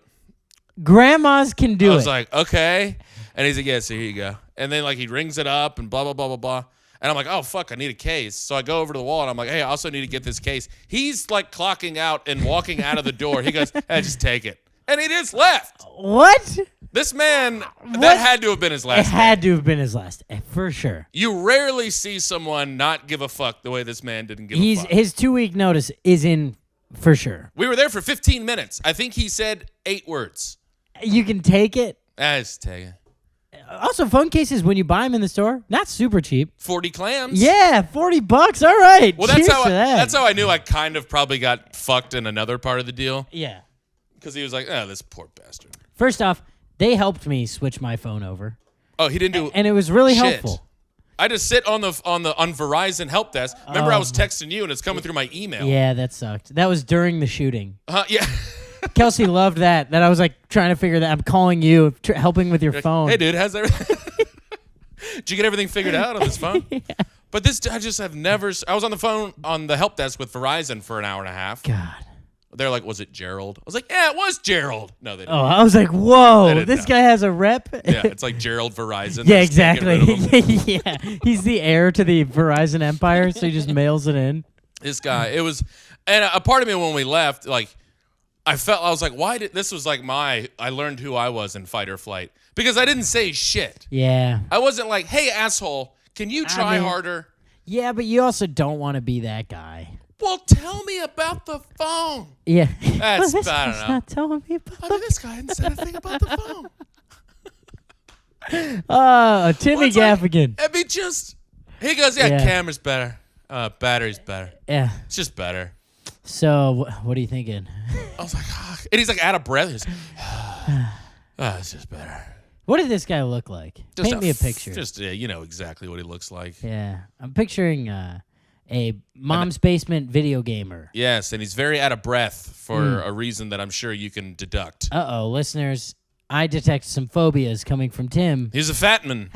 grandmas can do I was it. like, okay. And he's like, yeah, so here you go. And then like he rings it up and blah, blah, blah, blah, blah. And I'm like, oh, fuck, I need a case. So I go over to the wall and I'm like, hey, I also need to get this case. He's like clocking out and walking out of the door. He goes, hey, just take it. And he just left. What? This man, What? that had to have been his It last had day. to have been his last, for sure. You rarely see someone not give a fuck the way this man didn't give a fuck. His 2-week notice is in for sure. We were there for 15 minutes. I think he said 8 words. You can take it. Just take it. Also, phone cases when you buy them in the store, not super cheap. 40 clams. Yeah, $40. All right. Well, Cheers that's to that. that's how I knew I kind of probably got fucked in another part of the deal. Yeah. Because he was like, oh, this poor bastard. First off, they helped me switch my phone over, Oh, he didn't do and it was really shit. helpful. I just sit on Verizon help desk. Remember, I was texting you and it's coming through my email. Yeah, that sucked. That was during the shooting. Yeah. Kelsey loved that. That I was like trying to figure that. I'm calling you, helping with your phone. Hey, dude, how's everything? Did you get everything figured out on this phone? Yeah. But I just have never. I was on the phone on the help desk with Verizon for an hour and a half. God. They're like, was it Gerald? I was like, yeah, it was Gerald. No, they didn't. Oh, I was like, whoa, didn't this know. guy has a rep. Yeah, it's like Gerald Verizon. Yeah, They just can't get exactly. rid of him. Yeah, he's the heir to the Verizon empire, so he just mails it in. This guy, it was, and a part of me when we left, like, I was like, why did this was like I learned who I was in fight or flight because I didn't say shit. Yeah. I wasn't like, hey, asshole, can you try harder? Yeah, but you also don't want to be that guy. Well, tell me about the phone. Yeah. That's, this I don't guy's know. not telling me about This guy didn't say a thing about the phone. Timmy Gaffigan. It'd be just, he goes, yeah, camera's better. Battery's better. Yeah. It's just better. So, what are you thinking? I was like, and he's like out of breath. He's it's just better. What did this guy look like? Paint me a picture. Just, you know exactly what he looks like. Yeah. I'm picturing a mom's basement video gamer. Yes, and he's very out of breath for a reason that I'm sure you can deduct. Uh-oh, listeners. I detect some phobias coming from Tim. He's a fat man.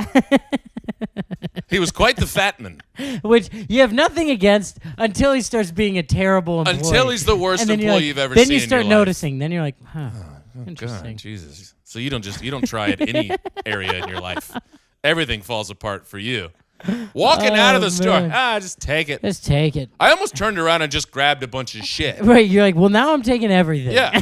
He was quite the fat man. Which you have nothing against until he starts being a terrible employee. Until he's the worst employee you've ever seen. Then you start noticing. Then you're like, huh. Interesting. God, Jesus. So you don't try at any area in your life. Everything falls apart for you. Walking out of the store. Just take it. Just take it. I almost turned around and just grabbed a bunch of shit. Right. You're like, well, now I'm taking everything. Yeah.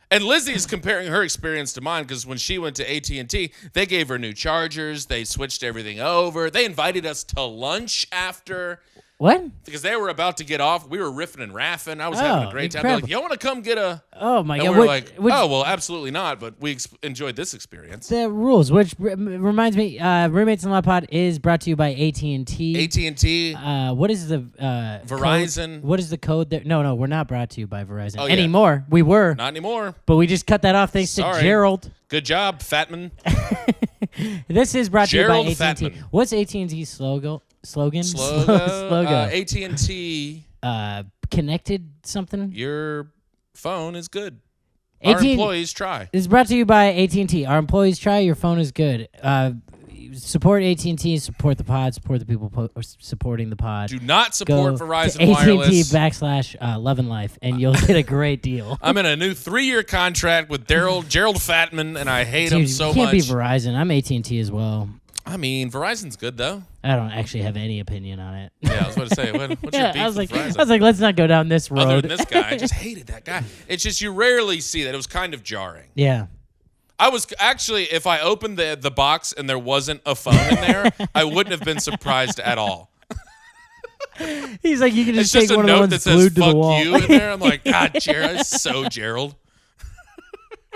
And Lizzie's comparing her experience to mine because when she went to AT&T, they gave her new chargers. They switched everything over. They invited us to lunch after. What? Because they were about to get off. We were riffing and raffing. I was having a great time. They're like, you want to come get a... Oh, my God. And we're like, oh, well, absolutely not. But we enjoyed this experience. The rules, which reminds me, Roommates in Law Pod is brought to you by AT&T. AT&T. What is the... Verizon. Code? What is the code there? No, we're not brought to you by Verizon anymore. We were. Not anymore. But we just cut that off thanks to Gerald. Good job, Fatman. This is brought Gerald to you by AT&T. Fatman. What's AT&T's slogan? AT&T. Connected something? Your phone is good. Our employees try. It's brought to you by AT&T. Our employees try. Your phone is good. Support AT&T. Support the pod. Support the people supporting the pod. Do not support Verizon to Wireless. AT&T / Love and Life, and you'll get a great deal. I'm in a new 3-year contract with Gerald Fatman, and I hate him so much. You can't be Verizon. I'm AT&T as well. I mean, Verizon's good, though. I don't actually have any opinion on it. Yeah, I was about to say, what's your beef with Verizon? I was like, let's not go down this road. Other than this guy, I just hated that guy. It's just you rarely see that. It was kind of jarring. Yeah. I was actually, if I opened the box and there wasn't a phone in there, I wouldn't have been surprised at all. He's like, you can just it's take just one a of the note ones that says glued to "fuck the wall. you" in there. I'm like, God, Gerald, it's so Gerald.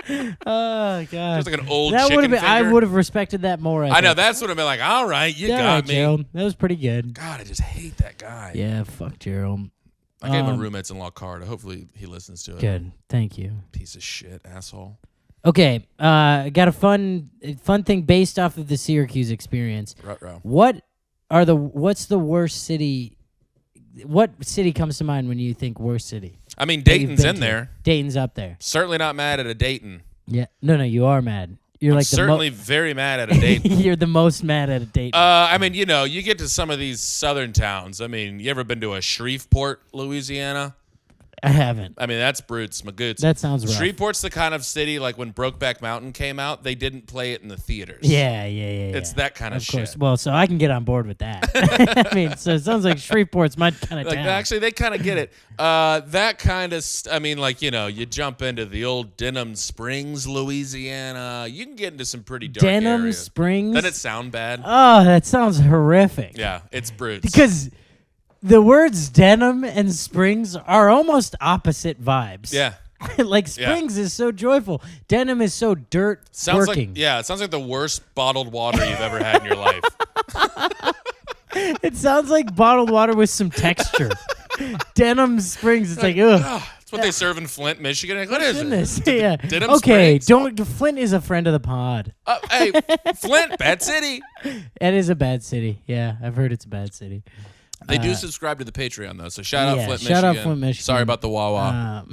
Oh God! It's like an old that chicken been, finger. I would have respected that more. I know that's what I've been like. All right, you got me. Gerald. That was pretty good. God, I just hate that guy. Yeah, fuck Gerald. I gave him a roommates-in-law card. Hopefully he listens to it. Good, thank you. Piece of shit, asshole. Okay, got a fun thing based off of the Syracuse experience. Ruh-roh. What's the worst city? What city comes to mind when you think worst city? I mean, Dayton's in there. Dayton's up there. Certainly not mad at a Dayton. Yeah. No, you are mad. You're like certainly very mad at a Dayton. You're the most mad at a Dayton. I mean, you get to some of these southern towns. I mean, you ever been to a Shreveport, Louisiana? I haven't. I mean, that's Brutes, Magoots. That sounds rough. Shreveport's the kind of city, like when Brokeback Mountain came out, they didn't play it in the theaters. Yeah. It's that kind of course. shit. Well, so I can get on board with that. I mean, so it sounds like Shreveport's my kind of town. Actually, they kind of get it. That kind of, I mean, like, you jump into the old Denham Springs, Louisiana. You can get into some pretty dark Denham areas. Springs? Doesn't it sound bad? Oh, that sounds horrific. Yeah, it's Brutes. Because the words denim and springs are almost opposite vibes. Yeah. Like springs is so joyful. Denim is so dirt Sounds working. it sounds like the worst bottled water you've ever had in your life. It sounds like bottled water with some texture. Denim Springs, it's like, ugh. That's what they serve in Flint, Michigan. Like, what is Goodness. it? Yeah. Denham Okay, Springs? Flint is a friend of the pod. Hey, Flint, bad city. It is a bad city. Yeah, I've heard it's a bad city. They do subscribe to the Patreon, though, so shout out Flint, shout Michigan. out Flint, Michigan. Sorry about the Wawa.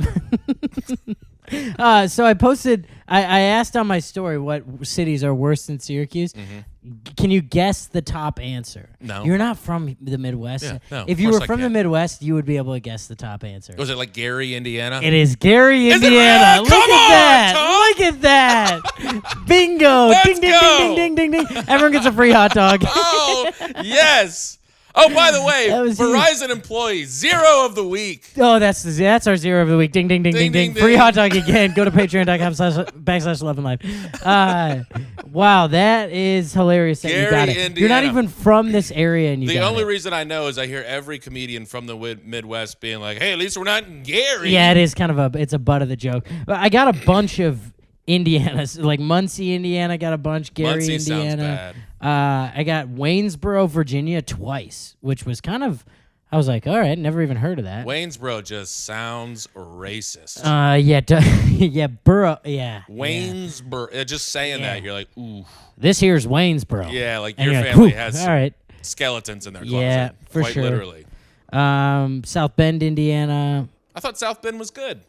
So I posted, I asked on my story what cities are worse than Syracuse. Mm-hmm. Can you guess the top answer? No. You're not from the Midwest. Yeah, no, if of you were course I from the can't. Midwest, you would be able to guess the top answer. Was it like Gary, Indiana? It is Gary, Is it Indiana. real? Look Come at on, that. Tom. Look at that. Bingo. Let's Ding, ding, go. ding, ding, ding, ding, ding. Everyone gets a free hot dog. Oh, yes. Oh, by the way, That was Verizon employee, 0 of the week. Oh, that's our 0 of the week. Ding, ding, ding, ding, Ding, ding. Free ding. hot dog again. Go to patreon.com/backslash11live. Wow, that is hilarious that you got Gary, it. You're not Indiana. even from this area and you The got only it. reason I know is I hear every comedian from the Midwest being like, hey, at least we're not in Gary. Yeah, it is kind of it's a butt of the joke. But I got a bunch of Indiana's, like Muncie, Indiana, got a bunch. Gary, Muncie Indiana. sounds bad. I got Waynesboro, Virginia twice, which was kind of, I was like, all right, never even heard of that. Waynesboro just sounds racist. Yeah, Borough, yeah. Waynesboro. Just saying Yeah. that, you're like, ooh. This here's Waynesboro. Yeah, like And your you're like, family "Whew, has all right. skeletons in their closet. Yeah, for quite sure. literally. South Bend, Indiana. I thought South Bend was good.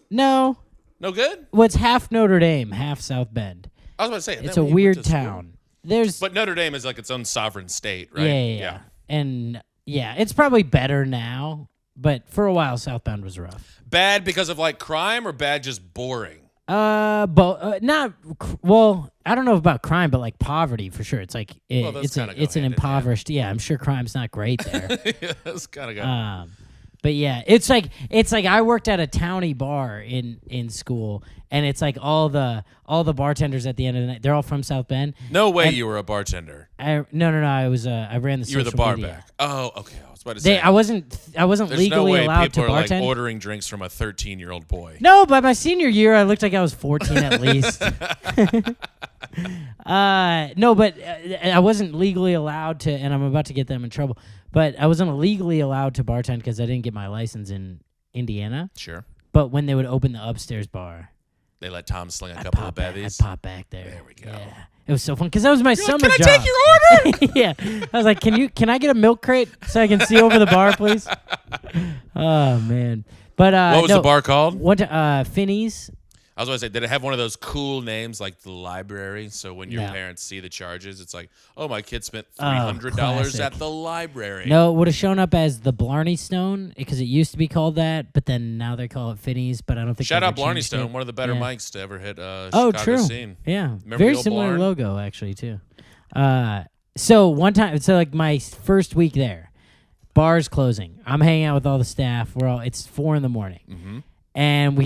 No, No good? well, it's half Notre Dame, half South Bend. I was about to say. isn't It's that a where you went weird to school? town. There's But Notre Dame is like its own sovereign state, right? yeah, and yeah, it's probably better now, but for a while South Bend was rough. Bad because of like crime or bad just boring? Not well. I don't know about crime, but like poverty for sure. It's like Well, those it's kinda go it's an hand in hand. impoverished. Yeah, I'm sure crime's not great there. Yeah, that's kind of good. But yeah, it's like I worked at a towny bar in school, and it's like all the bartenders at the end of the night, they're all from South Bend. No way and- you were a bartender. No, I was I ran the You were the social bar media. back. Oh, okay. I was about to say. I wasn't There's legally no way allowed to people are like bartend. ordering drinks from a 13-year-old boy. No, by my senior year, I looked like I was 14 at least. No, but I wasn't legally allowed to, and I'm about to get them in trouble. But I wasn't legally allowed to bartend because I didn't get my license in Indiana. Sure. But when they would open the upstairs bar, They let Tom sling a I'd couple pop of back, bevies. I'd pop back there. There we go. Yeah. It was so fun because that was my summer Can I job. take your order? Yeah, I was like, can I get a milk crate so I can see over the bar, please? Oh man, but What was no, the bar called? What Finney's? I was going to say, did it have one of those cool names like the library? So when your No. parents see the charges, it's like, oh, my kid spent Oh, $300 classic. at the library. No, it would have shown up as the Blarney Stone because it used to be called that, but then now they call it Finney's. But I don't think Shout they out ever Blarney changed Stone, it. one of the better Yeah. mics to ever hit Oh, Chicago true. scene. Yeah, Remember very the old similar Blarn? logo actually too. So one time, so like my first week there, bar's closing. I'm hanging out with all the staff. It's 4 a.m. Mm-hmm. And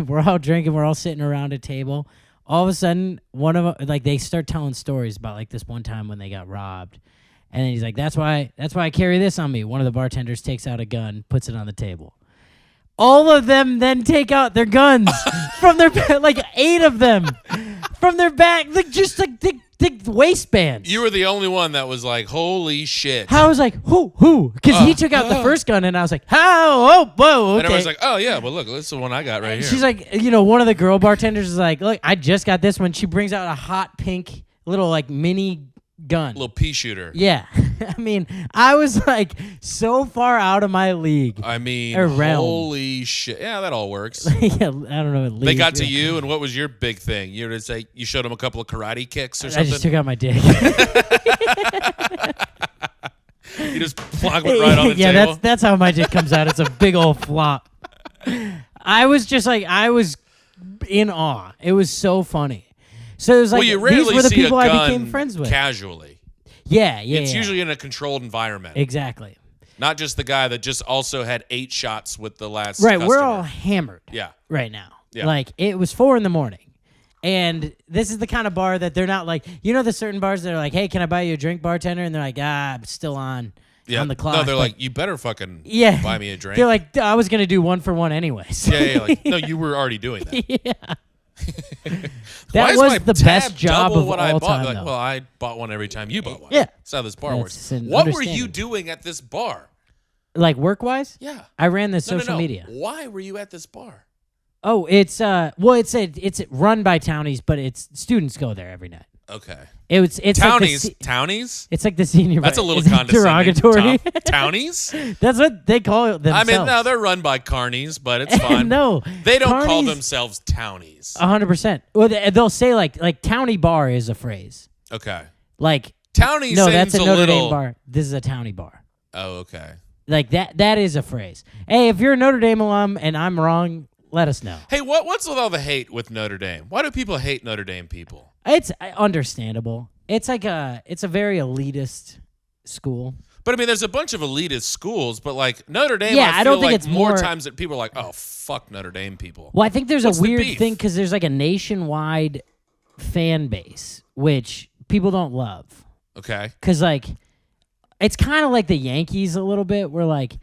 we're all drinking. We're all sitting around a table. All of a sudden, one of them, like they start telling stories about like this one time when they got robbed. And then he's like, "That's why I carry this on me." One of the bartenders takes out a gun, puts it on the table. All of them then take out their guns from their like 8 of them from their back, like just like thick waistbands. You were the only one that was like, holy shit. I was like, who? Because he took out the first gun, and I was like, how? Oh, whoa, okay. And everyone's like, oh, yeah, well, look, this is the one I got right here. She's like, one of the girl bartenders is like, look, I just got this one. She brings out a hot pink little like mini gun. little pea shooter. Yeah. I mean, I was like so far out of my league. I mean, Or realm. holy shit. Yeah, that all works. Yeah, I don't know. They league, got to yeah. you, and what was your big thing? You were to say you showed them a couple of karate kicks or I something? just took out my dick. You just plonk it right on the yeah, table? that's how my dick comes out. It's a big old flop. I was just like, I was in awe. It was so funny. So it was like, well, you these rarely were the see people a I gun became friends with. casually. Yeah. It's usually in a controlled environment. Exactly. Not just the guy that just also had 8 shots with the last Right, customer. we're all hammered Yeah. right now. Yeah. Like, it was 4 a.m. And this is the kind of bar that they're not like, the certain bars that are like, hey, can I buy you a drink, bartender? And they're like, I'm still on the clock. No, they're But like, you better fucking yeah, buy me a drink. They're like, I was going to do 1 for 1 anyways. yeah, like, no, you were already doing that. Yeah. Why That is was my the tab best job double of what all I bought? time, Like, though. well, I bought one every time you bought one. Yeah. That's how this bar That's works. an What were you understanding. doing at this bar? Like, work-wise? Yeah. I ran the No, social no. media. Why were you at this bar? Oh, it's it's run by townies, but it's students go there every night. Okay. It's Townies. like Townies? it's like the senior. That's a bar. little Is that condescending. derogatory. Townies? That's what they call it I themselves. mean, no, they're run by carnies, but it's fine. No, They don't call carnies- themselves townies. 100%. Well, they'll say like townie bar is a phrase. Okay. Like Townie no, seems that's a a Notre little... Dame bar. This is a townie bar. Oh, okay. Like that is a phrase. Hey, if you're a Notre Dame alum and I'm wrong, let us know. Hey, what's with all the hate with Notre Dame? Why do people hate Notre Dame people? It's understandable. It's like it's a very elitist school. But I mean, there's a bunch of elitist schools, but like Notre Dame, Yeah, I don't feel think like it's more more- times that people are like, oh, fuck Notre Dame people. Well, I think there's What's a the weird beef? thing because there's like a nationwide fan base, which people don't love. Okay. Because, like, it's kind of like the Yankees a little bit, where, like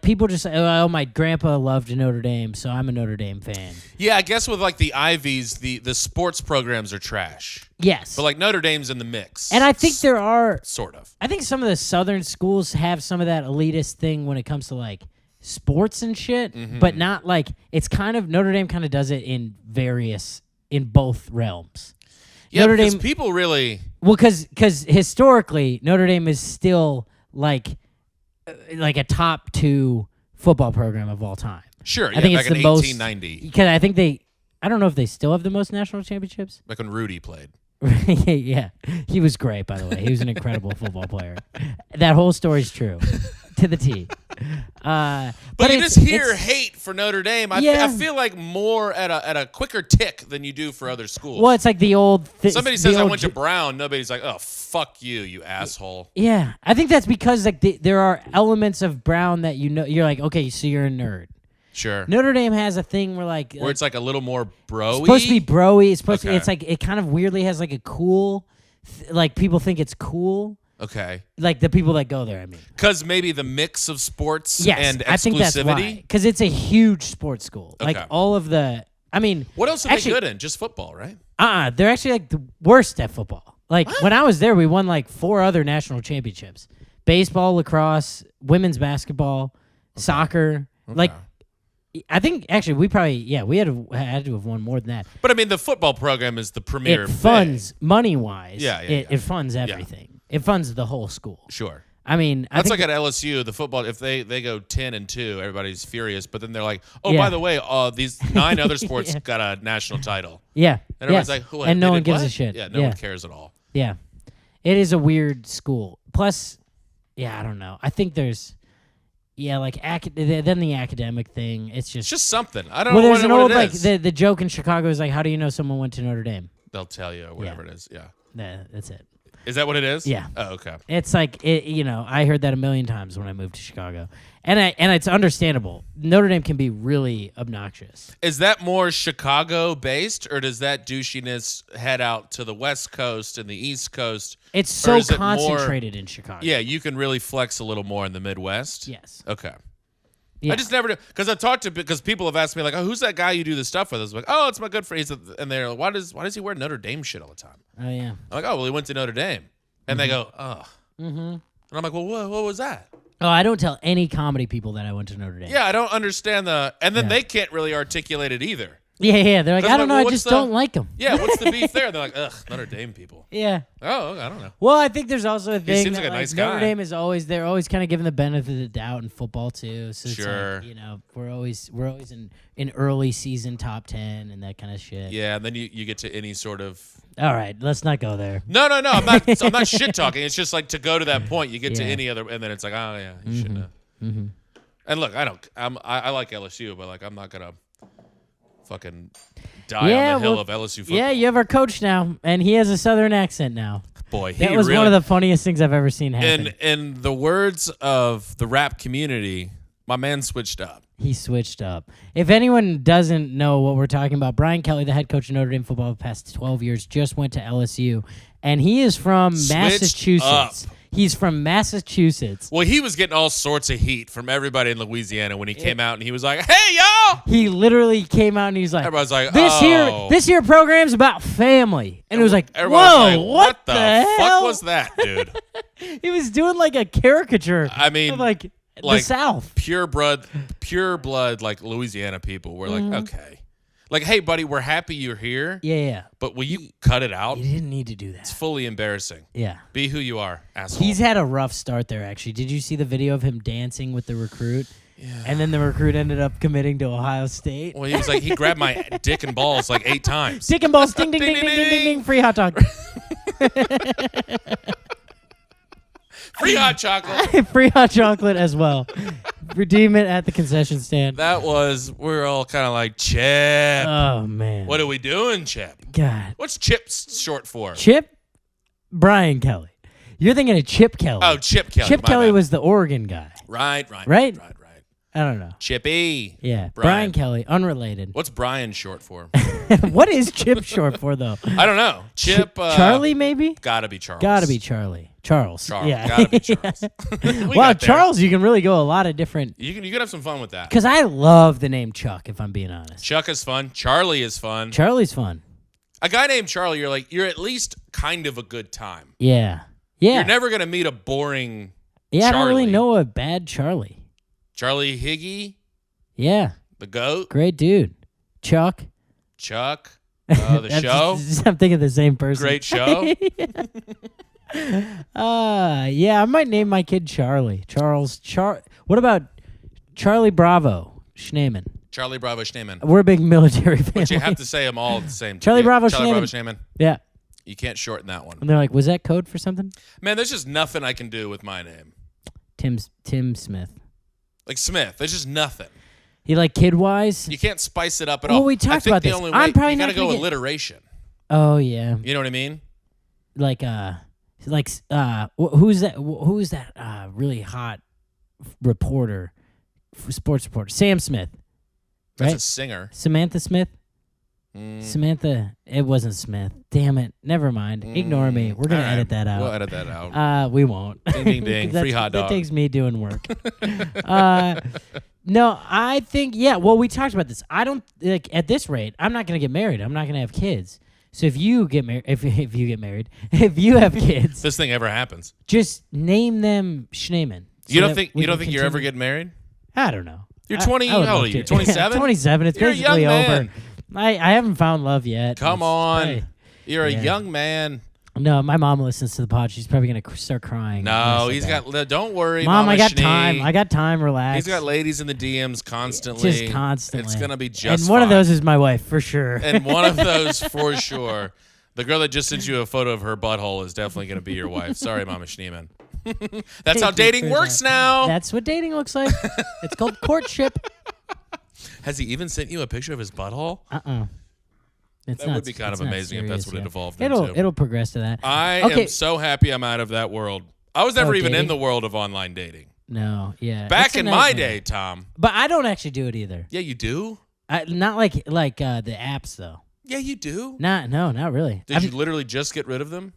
people just say, oh, my grandpa loved Notre Dame, so I'm a Notre Dame fan. Yeah, I guess with like the Ivies, the sports programs are trash. Yes. But like Notre Dame's in the mix. And I think there are, Sort of. I think some of the Southern schools have some of that elitist thing when it comes to, like, sports and shit, but not like, it's kind of, Notre Dame kind of does it in both realms. Yeah, Notre because Dame, people really. well, because historically, Notre Dame is still, like a top 2 football program of all time. Sure, I think back it's in the most 1890. because I think I don't know if they still have the most national championships. Like when Rudy played. Yeah, he was great, by the way. He was an incredible football player. That whole story's true to the T. But you it's- just hear it's- hate for Notre Dame. I Yeah. feel like more at a quicker tick than you do for other schools. Well, it's like the old. Somebody says I went to Brown, nobody's like, oh, fuck you, you asshole. Yeah, I think that's because like there are elements of Brown that you're like, okay, so you're a nerd. Sure. Notre Dame has a thing where like Where it's like a little more bro-y. it's supposed to be broy. It's supposed to. Okay. It's like it kind of weirdly has like a cool, like people think it's cool. Okay. Like the people that go there. I mean, Because maybe the mix of sports yes, and I think that's why. exclusivity. Because it's a huge sports school. Like Okay. all of the. I mean, What else are actually, they good in? Just football, right? they're actually like the worst at football. Like when I was there, we won like 4 other national championships: baseball, lacrosse, women's basketball, soccer. Like, I think actually we had to have won more than that. But I mean, the football program is the premier. It funds money wise. Yeah, It funds everything. It funds the whole school. Sure. I mean, That's I think like at LSU, the football. If they go 10-2, everybody's furious. But then they're like, oh, Yeah. by the way, these 9 other sports got a national title. yeah, And everybody's yes. like, who? and no they one did gives a what? shit. Yeah, no one cares at all. Yeah, it is a weird school. Plus, yeah, I don't know. I think there's, like then the academic thing. It's It's just just something. I don't well, know there's an what old it like is. the joke in Chicago is like, how do you know someone went to Notre Dame? They'll tell you or whatever it is. Yeah. That's it. Is that what it is? Yeah. Oh, okay. It's like I heard that a million times when I moved to Chicago, and it's understandable. Notre Dame can be really obnoxious. Is that more Chicago based, or does that douchiness head out to the West Coast and the East Coast? It's Or so is it more- concentrated in Chicago. Yeah, you can really flex a little more in the Midwest. Yes. Okay. Yeah. I just never do because I've talked to because people have asked me like, oh, who's that guy you do this stuff with? I was like, oh, it's my good friend. And they're like, why does he wear Notre Dame shit all the time? Oh yeah. I'm like, oh, well, he went to Notre Dame, and they go, oh, and I'm like, well, what was that? Oh, I don't tell any comedy people that I went to Notre Dame. Yeah, I don't understand and then they can't really articulate it either. Yeah. They're like, That's I don't like, know. well, I what's just the- don't like them. Yeah, what's the beef there? They're like, ugh, Notre Dame people. Yeah. Oh, okay, I don't know. Well, I think there's also a thing seems that like a nice Notre guy. Dame is they're always kind of given the benefit of the doubt in football too. So it's Sure. like, we're always in early season top 10 and that kind of shit. Yeah, and then you get to any sort of. All right, let's not go there. No. I'm not shit talking. It's just like to go to that point, you get to Yeah. any other, and then it's like, oh yeah, you shouldn't have. And look, I like LSU, but like I'm not gonna fucking die Yeah, on the hill well, of LSU football. Yeah, you have our coach now, and he has a Southern accent now. Boy, That was one of the funniest things I've ever seen happen. in the words of the rap community, my man switched up. He switched up. If anyone doesn't know what we're talking about, Brian Kelly, the head coach of Notre Dame football the past 12 years, just went to LSU, and he is from Massachusetts. He's from Massachusetts. Well, he was getting all sorts of heat from everybody in Louisiana when he came out, and he was like, "Hey, y'all!" He literally came out and he's like, Everybody's like, this here program's about family," and it was like, Everybody's "Whoa, like, what the fuck hell was that, dude?" He was doing like a caricature. I mean, of like the like, South. pure blood, like Louisiana people were like, okay, like, hey, buddy, we're happy you're here, Yeah. but will you cut it out? You didn't need to do It's that. fully embarrassing. Yeah. Be who you are, asshole. He's had a rough start there, actually. Did you see the video of him dancing with the recruit? Yeah. And then the recruit ended up committing to Ohio State. Well, he was like, he grabbed my dick and balls like 8 times. Dick and balls, ding, ding, ding, ding, ding, ding, ding, free hot dog. Free hot chocolate. Free hot chocolate as well. Redeem it at the concession stand. We're all kind of like, Chip. Oh, man. What are we doing, Chip? God. What's Chip's short for? Chip Brian Kelly. You're thinking of Chip Kelly. Oh, Chip Kelly. Chip my Kelly bad. was the Oregon guy. Right. I don't know. Chippy. Yeah, Brian. Brian Kelly, unrelated. What's Brian short for? What is Chip short for, though? I don't know. Chip. Charlie, maybe? Gotta be Charles. Gotta be Charlie. Charles. Yeah. Gotta be Charles. We Wow, got there. Charles, you can really go a lot of different. You can have some fun with that. Because I love the name Chuck, if I'm being honest. Chuck is fun. Charlie is fun. Charlie's fun. A guy named Charlie, you're at least kind of a good time. Yeah. Yeah. You're never gonna meet a boring. Yeah, I don't really Charlie. know a bad Charlie. Charlie Higgy, Yeah. the goat. Great dude. Chuck. Chuck, the That's show. I'm thinking of the same person. Great show. Yeah, I might name my kid Charlie. Charles. What about Charlie Bravo Schneeman? Charlie Bravo Schneeman. We're a big military family. But you have to say them all at the same time. Charlie Bravo Charlie Bravo Schneeman. Schneeman. Yeah. You can't shorten that one. And they're like, was that code for something? Man, there's just nothing I can do with my name. Tim Smith. Like Smith, there's just nothing. He like kid wise? You can't spice it up at Well, all. we talked I think about the this. Only I'm way, probably you not gotta gonna go get- alliteration. Oh yeah. You know what I mean? Like who's that really hot reporter, sports reporter? Sam Smith. That's Right? a singer. Samantha Smith? Samantha, it wasn't Smith. Damn it. Never mind. Ignore me. We're going to All right. edit that out. We'll edit that out. We won't. Ding, ding, ding. Free hot That dog. takes me doing work. No, I think, well, we talked about this. I don't, like, at this rate, I'm not going to get married. I'm not going to have kids. So if you get married, if you get married, if you have kids, This thing ever happens. just name them Schneeman. You don't think you're ever getting married? I don't know. You're 20. I would How old love are you? to. 27? 27. It's You're a basically young over. man. I haven't found love yet. Come It's on. probably- You're a Yeah. young man. No, my mom listens to the pod. She's probably gonna start crying. when I No, say he's that. got. Don't worry, Mom, Mama I got Schnee. time. I got time. Relax. He's got ladies in the DMs constantly. just constantly. It's gonna be just. And one of fine. those is my wife for sure. And one of those for sure. The girl that just sent you a photo of her butthole is definitely going to be your wife. Sorry, Mama Schneeman. That's how Thank you dating for works that. now. That's what dating looks like. It's called courtship. Has he even sent you a picture of his butthole? It's That not, would be kind it's of not amazing if that's serious, what it yeah. evolved It'll into. it'll progress to that. I Okay. am so happy I'm out of that world. I was never even in dating? the world of online dating. No, yeah. Back It's a in my nightmare. day, Tom. But I don't actually do it either. Yeah, you do? Not like the apps though. Yeah, you do. Not really. Did you literally just get rid of them?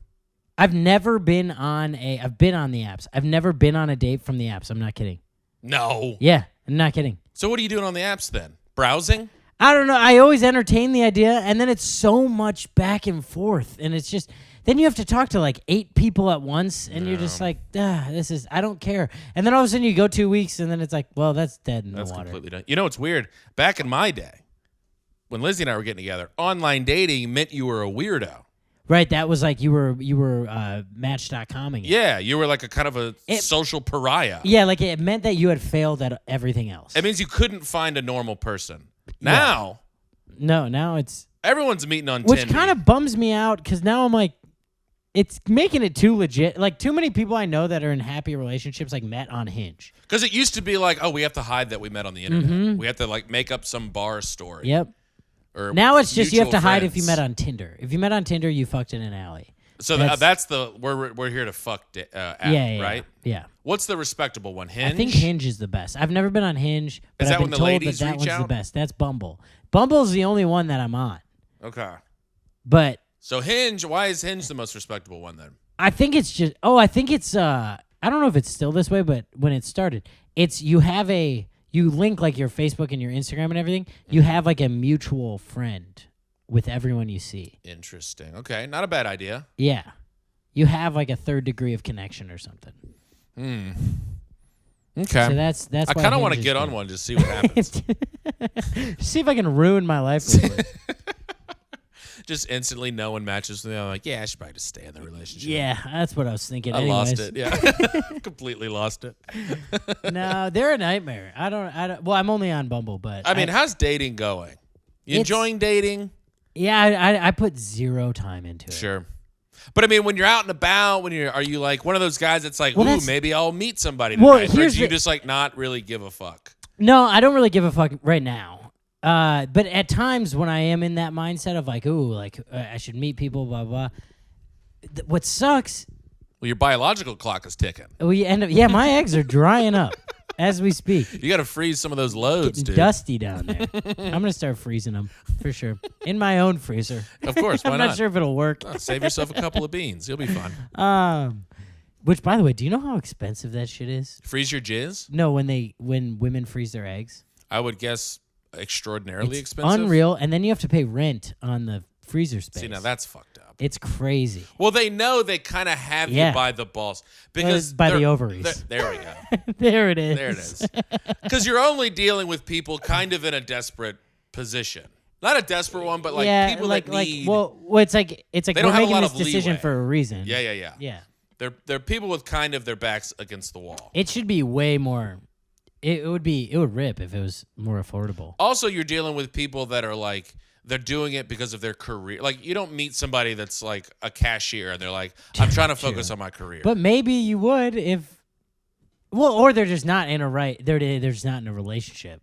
I've never been on I've been on the apps. I've never been on a date from the apps. I'm not kidding. No. Yeah, I'm not kidding. So what are you doing on the apps then? Browsing? I don't know. I always entertain the idea, and then it's so much back and forth, and it's just then you have to talk to like 8 people at once, and you're just like, I don't care. And then all of a sudden you go 2 weeks, and then it's like, well, that's dead in That's the water. completely done. You know what's weird? Back in my day, when Lizzie and I were getting together, online dating meant you were a weirdo. Right? That was like you were Match.coming. Yeah, you were like a kind of a social pariah. Yeah, like it meant that you had failed at everything else. It means you couldn't find a normal person. Now, No, now it's everyone's meeting on which Tinder. kind of bums me out because now I'm like, it's making it too legit. Like too many people I know that are in happy relationships like met on Hinge. Because it used to be like, oh, we have to hide that we met on the internet. We have to like make up some bar story. Yep. Or Now it's just you have to mutual hide if you friends. met on Tinder. If you met on Tinder, you fucked in an alley. So that's the we're here to fuck app, Yeah, right? Yeah. What's the respectable one? Hinge. I think Hinge is the best. I've never been on Hinge, but Is I've that been when the told ladies that reach one's the out? best. That's Bumble. Bumble's the only one that I'm on. Okay. But So Hinge. Why is Hinge the most respectable one then? I think it's just I don't know if it's still this way, but when it started, it's you link like your Facebook and your Instagram and everything. You have like a mutual friend with everyone you see. Interesting. Okay, not a bad idea. Yeah. You have like a third degree of connection or something. Okay. So that's I why kind of want to Hinge is get on good. one just to see what happens. See if I can ruin my life with it. Just instantly, no one matches with me. I'm like, yeah, I should probably just stay in the relationship. Yeah, that's what I was thinking. I lost anyways. it. Yeah, completely lost it. No, they're a nightmare. I don't. Well, I'm only on Bumble, but I mean, how's dating going? You It's- enjoying dating? yeah, I put 0 time into it. Sure. But I mean, when you're out and about, are you like one of those guys that's like, Well, ooh, that's- maybe I'll meet somebody Well, tonight? Or here's do you the- just like not really give a fuck? No, I don't really give a fuck right now. But at times when I am in that mindset of like, ooh, like I should meet people, blah blah. What sucks Well, your biological clock is ticking. We end up. Yeah, my eggs are drying up as we speak. You got to freeze some of those loads, Getting dude. dusty down there. I'm gonna start freezing them for sure in my own freezer. Of course, why I'm not sure if it'll work. Oh, save yourself a couple of beans. You'll be fine. Which, by the way, do you know how expensive that shit is? Freeze your jizz? No, when women freeze their eggs, I would guess extraordinarily it's expensive. unreal, and then you have to pay rent on the freezer space. See, now that's fucked up. It's crazy. Well, they know they kind of have Yeah. you by the balls because by the they're- ovaries. There we go. There it is. There it is. Because you're only dealing with people kind of in a desperate position. Not a desperate one, but like people that need. well, it's like They we're don't have a making lot this of decision leeway. for a reason. Yeah. Yeah. They're people with kind of their backs against the wall. It should be way more. It would rip if it was more affordable. Also, you're dealing with people that are like, they're doing it because of their career. Like, you don't meet somebody that's like a cashier and they're like, I'm trying to focus on my career. But maybe you would if. Well, or they're just not in a they're just not in a relationship.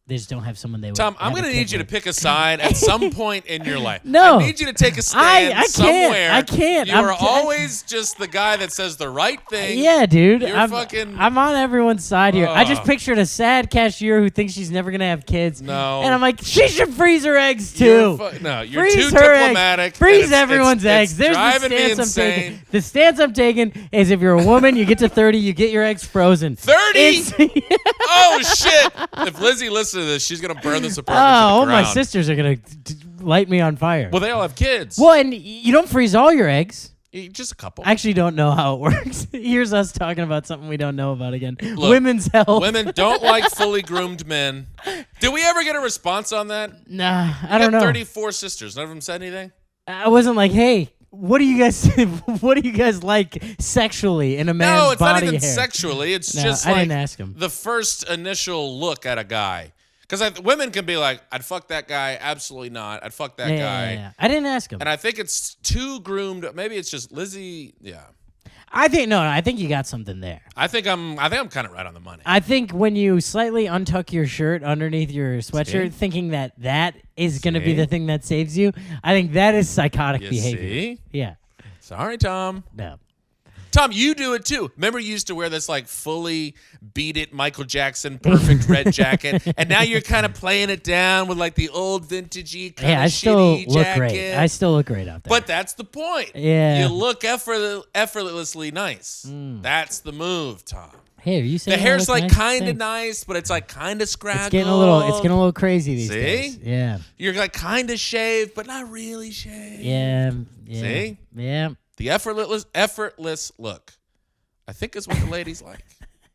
They just don't have someone they would. Tom, I'm have a going to kid need you to with. pick a side at some point in your life. No. I need you to take a stand I can't. somewhere. I can't. You I'm are t- always just the guy that says the right thing. Yeah, dude. You're I'm on everyone's side here. I just Ugh. pictured a sad cashier who thinks she's never gonna have kids. No. And I'm like, she should freeze her eggs You're too. no, you're Freeze too her diplomatic. eggs. Freeze and everyone's eggs. It's There's the driving me stance I'm insane. taking. The stance I'm taking is if you're a woman, you get to 30, you get your eggs frozen. 30? Oh, shit. If Lizzie listens to this, she's going to burn this apartment to Oh, the my ground. sisters are gonna light me on fire. Well, they all have kids. Well, and you don't freeze all your eggs. Just a couple. I actually don't know how it works. Here's us talking about something we don't know about again. Look, Women's health. Women don't like fully groomed men. Did we ever get a response on that? Nah, I You don't got know. 34 sisters. None of them said anything? I wasn't like, hey, what do you guys like sexually in a man's No, it's not body even hair? sexually. It's No, just I like didn't ask him. the first initial look at a guy. Because women can be like, I'd fuck that guy. Absolutely not. I'd fuck that guy. Yeah. I didn't ask him. And I think it's too groomed. Maybe it's just Lizzie. Yeah. I think you got something there. I think I'm kind of right on the money. I think when you slightly untuck your shirt underneath your sweatshirt, thinking that is going to be See? the thing that saves you, I think that is psychotic You behavior. see? Yeah. Sorry, Tom. No. Tom, you do it too. Remember you used to wear this like fully beat it Michael Jackson perfect red jacket, and now you're kind of playing it down with like the old vintagey kind Yeah, of I still shitty look jacket. great. I still look great out there. But that's the point. Yeah. You look effortlessly nice. That's the move, Tom. Hey, are you saying The I hair's look like nice? kind of Thanks. nice, but it's like kind of scraggled. It's getting a little crazy these See? days. Yeah. You're like kind of shaved, but not really shaved. Yeah. See? Yeah. The effortless look, I think is what the ladies like.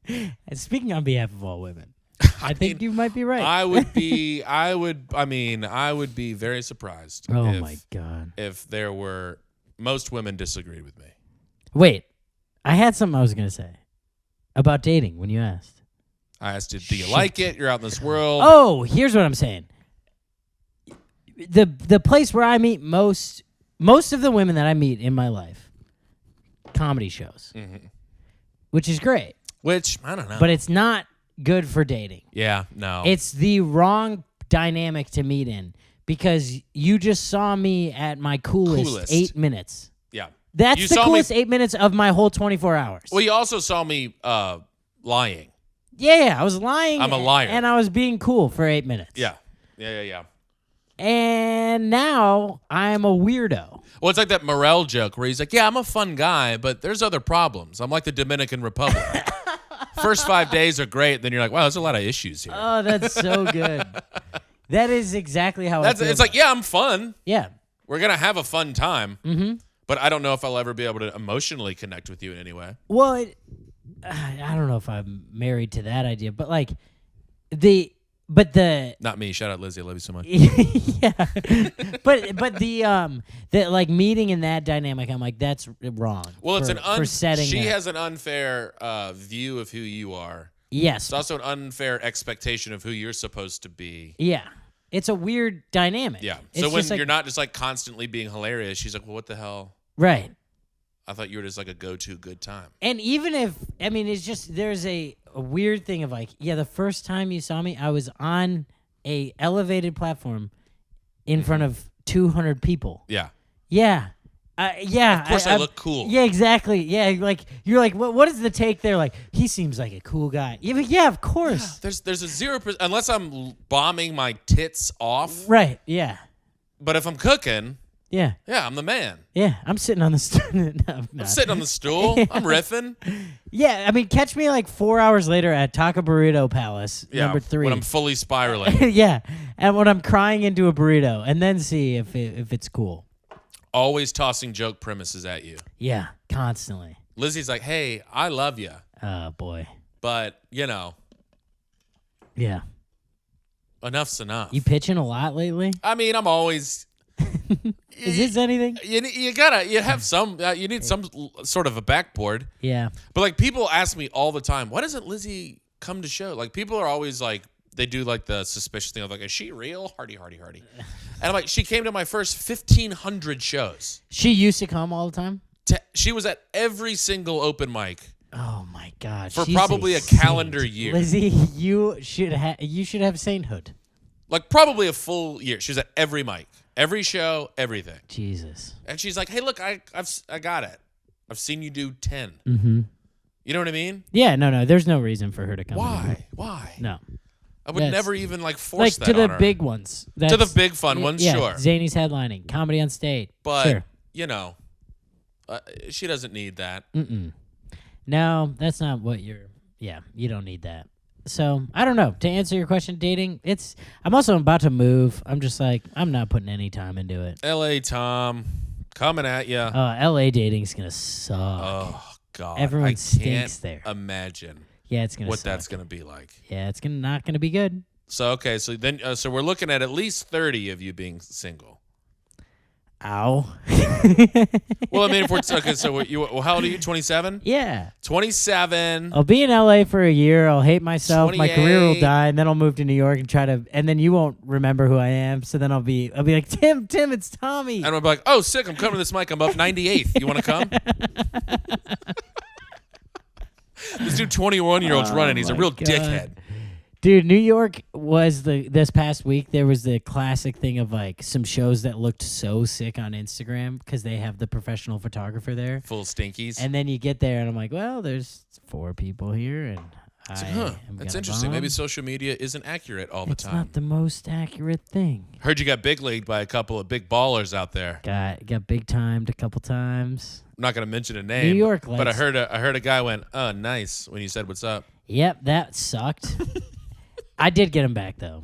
And speaking on behalf of all women, I think you might be right. I would be very surprised. Oh if, my God. If there were most women disagreed with me. Wait, I had something I was gonna say about dating when you asked. I asked you, do you like it? You're out in this world. Oh, here's what I'm saying. The place where I meet most of the women that I meet in my life, comedy shows, which is great, Which, I don't know. but it's not good for dating. yeah, no. It's the wrong dynamic to meet in because you just saw me at my coolest. 8 minutes. yeah. That's You the saw me- coolest 8 minutes of my whole 24 hours. Well, you also saw me lying. Yeah, I was lying. I'm a liar. And I was being cool for 8 minutes. Yeah. And now I'm a weirdo. Well, it's like that Morel joke where he's like, yeah, I'm a fun guy, but there's other problems. I'm like the Dominican Republic. First 5 days are great. Then you're like, wow, there's a lot of issues here. Oh, that's so good. That is exactly how I feel. It's like, yeah, I'm fun. Yeah. We're going to have a fun time. Mm-hmm. But I don't know if I'll ever be able to emotionally connect with you in any way. Well, I don't know if I'm married to that idea, but like Not me. Shout out Lizzie. I love you so much. yeah, but the like meeting in that dynamic, I'm like that's wrong. Well, it's for setting. She up. has an unfair view of who you are. Yes. It's also an unfair expectation of who you're supposed to be. Yeah. It's a weird dynamic. Yeah. It's So when just like, you're not just like constantly being hilarious, she's like, well, what the hell? right. I thought you were just like a go-to good time. And even if it's just there's a weird thing of like, yeah, the first time you saw me, I was on a elevated platform in front of 200 people. Yeah. Yeah. Yeah. Of course I look cool. Yeah, exactly. Yeah, like you're like, what is the take there? Like, he seems like a cool guy. Yeah, but yeah, of course. There's a 0%, unless I'm bombing my tits off. Right. Yeah. But if I'm cooking, Yeah. yeah, I'm the man. Yeah. I'm sitting on the stool. No, I'm sitting on the stool. I'm riffing. Yeah, I mean, catch me like 4 hours later at Taco Burrito Palace, number 3. When I'm fully spiraling. Yeah, and when I'm crying into a burrito, and then see if it's cool. Always tossing joke premises at you. Yeah, constantly. Lizzie's like, hey, I love you. Oh, boy. But, Yeah. enough's enough. You pitching a lot lately? I mean, I'm always... Is this anything? You have some, you need some sort of a backboard. Yeah. But, like, people ask me all the time, why doesn't Lizzie come to show? Like, people are always like, they do, like, the suspicious thing of, like, is she real? Hardy. And I'm like, she came to my first 1,500 shows. She used to come all the time? She was at every single open mic. Oh, my God. For She's probably a saint. calendar year. Lizzie, you should have sainthood. Like, probably a full year. She was at every mic. Every show, everything. Jesus. And she's like, hey, look, I got it. I've seen you do 10. Mm-hmm. You know what I mean? Yeah, no. There's no reason for her to come. Why? Why? No. I would never even, like, force like that to the on her. big ones. To the big fun ones, yeah, sure. Zany's headlining, comedy on stage. But, sure. you know, she doesn't need that. Mm-mm. No, that's not what you're... Yeah, you don't need that. So, I don't know. To answer your question, dating, I'm also about to move. I'm just like, I'm not putting any time into it. L.A. Tom, coming at you. L.A. dating's going to suck. Oh, God. Everyone I stinks can't there. Imagine Yeah, it's going to what suck. that's going to be like. Yeah, it's not going to be good. So, okay. So then, so we're looking at least 30 of you being single. Ow. Well, I mean, if we're okay, so how old are you? 27? Yeah. 27. I'll be in LA for a year. I'll hate myself. My career will 28. die, and then I'll move to New York and then you won't remember who I am. So then I'll be like, Tim, it's Tommy. And I'll be like, oh, sick, I'm coming to this mic. I'm up 98th. You want to come? This dude, 21-year-old's running. He's a my real God. dickhead. Dude, New York was this past week. There was the classic thing of like some shows that looked so sick on Instagram because they have the professional photographer there. Full stinkies. And then you get there and I'm like, well, there's 4 people here and It's I like, am that's gonna interesting. bomb. Maybe social media isn't accurate all the It's time. not the most accurate thing. Heard you got big leagued by a couple of big ballers out there. Got big timed a couple times. I'm not going to mention a name. New York but I likes- heard a guy went, oh, nice, when you said what's up. Yep, that sucked. I did get him back though.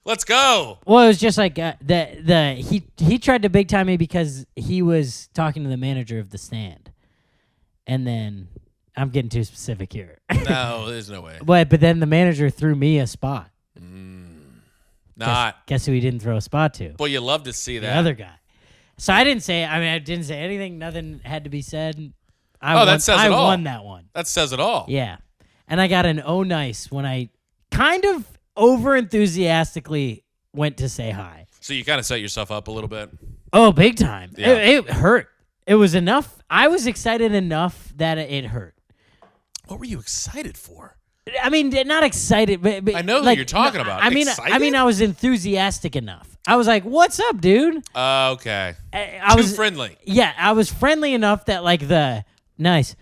Let's go. Well, it was just like he tried to big time me because he was talking to the manager of the stand, and then I'm getting too specific here. No, there's no way. But then the manager threw me a spot. Not. Guess who he didn't throw a spot to? Boy, you love to see The that. other guy. So I didn't say. I didn't say anything. Nothing had to be said. That says it all. I won that one. That says it all. Yeah, and I got an oh nice when I kind of over enthusiastically went to say hi. So you kind of set yourself up a little bit. Oh, big time. Yeah. It hurt. It was enough. I was excited enough that it hurt. What were you excited for? I mean, not excited, but I know who like, you're talking about. I mean, Excited? I was enthusiastic enough. I was like, "What's up, dude?" Okay. I Too was friendly. Yeah, I was friendly enough that like the nice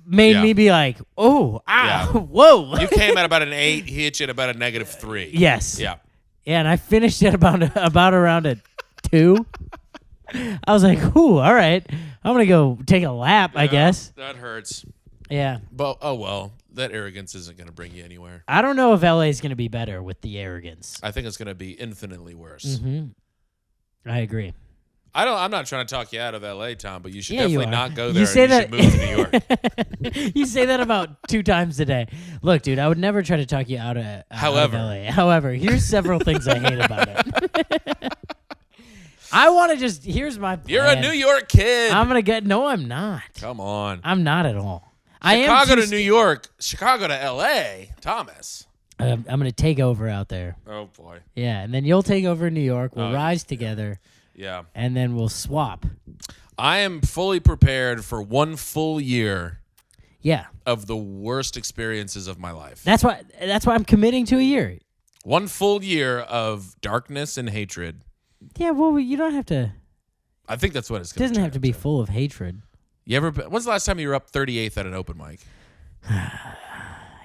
made Yeah. me be like, "Oh, Yeah. whoa." You came at about an 8. He hit you at about a -3. Yes. Yeah. Yeah, and I finished at about around a 2. I was like, "Ooh, all right. I'm gonna go take a lap, I guess." That hurts. Yeah. But, oh, well. That arrogance isn't going to bring you anywhere. I don't know if LA is gonna be better with the arrogance. I think it's going to be infinitely worse. Mm-hmm. I agree. I'm not trying to talk you out of LA, Tom, but you should Yeah, you definitely are. not go You there. say and you that- should move to New York. You say that about 2 times a day. Look, dude, I would never try to talk you out of However. LA. However, here's several things I hate about it. I want to here's my plan. You're a New York kid. I'm going to get, no, I'm not. Come on. I'm not at all. Chicago to New York, Chicago to LA, Thomas. I'm going to take over out there. Oh, boy. Yeah, and then you'll take over New York. We'll Oh, rise together, Yeah. and then we'll swap. I am fully prepared for 1 full year Yeah, of the worst experiences of my life. that's why I'm committing to a year. 1 full year of darkness and hatred. Yeah, well, you don't have to. I think that's what it's It going to doesn't have to be full of hatred. You ever? When's the last time you were up 38th at an open mic?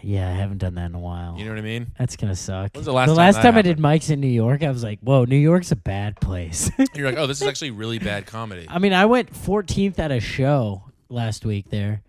Yeah, I haven't done that in a while. You know what I mean? That's going to suck. When's the last time that I did mics in New York, I was like, whoa, New York's a bad place. You're like, oh, this is actually really bad comedy. I mean, I went 14th at a show last week there.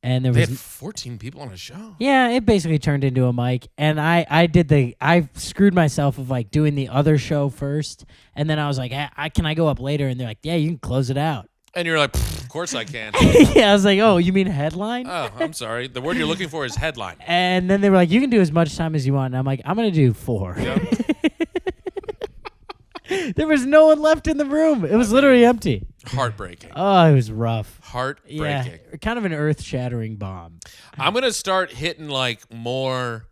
And there They was had 14 people on a show. Yeah, it basically turned into a mic, and I screwed myself of like doing the other show first, and then I was like, can I go up later? And they're like, yeah, you can close it out. And you're like, of course I can. Yeah, I was like, oh, you mean headline? Oh, I'm sorry. The word you're looking for is headline. And then they were like, you can do as much time as you want. And I'm like, I'm gonna do 4. Yep. There was no one left in the room. It was literally empty. Heartbreaking. Oh, it was rough. Heartbreaking. Yeah, kind of an earth-shattering bomb. I'm gonna start hitting like more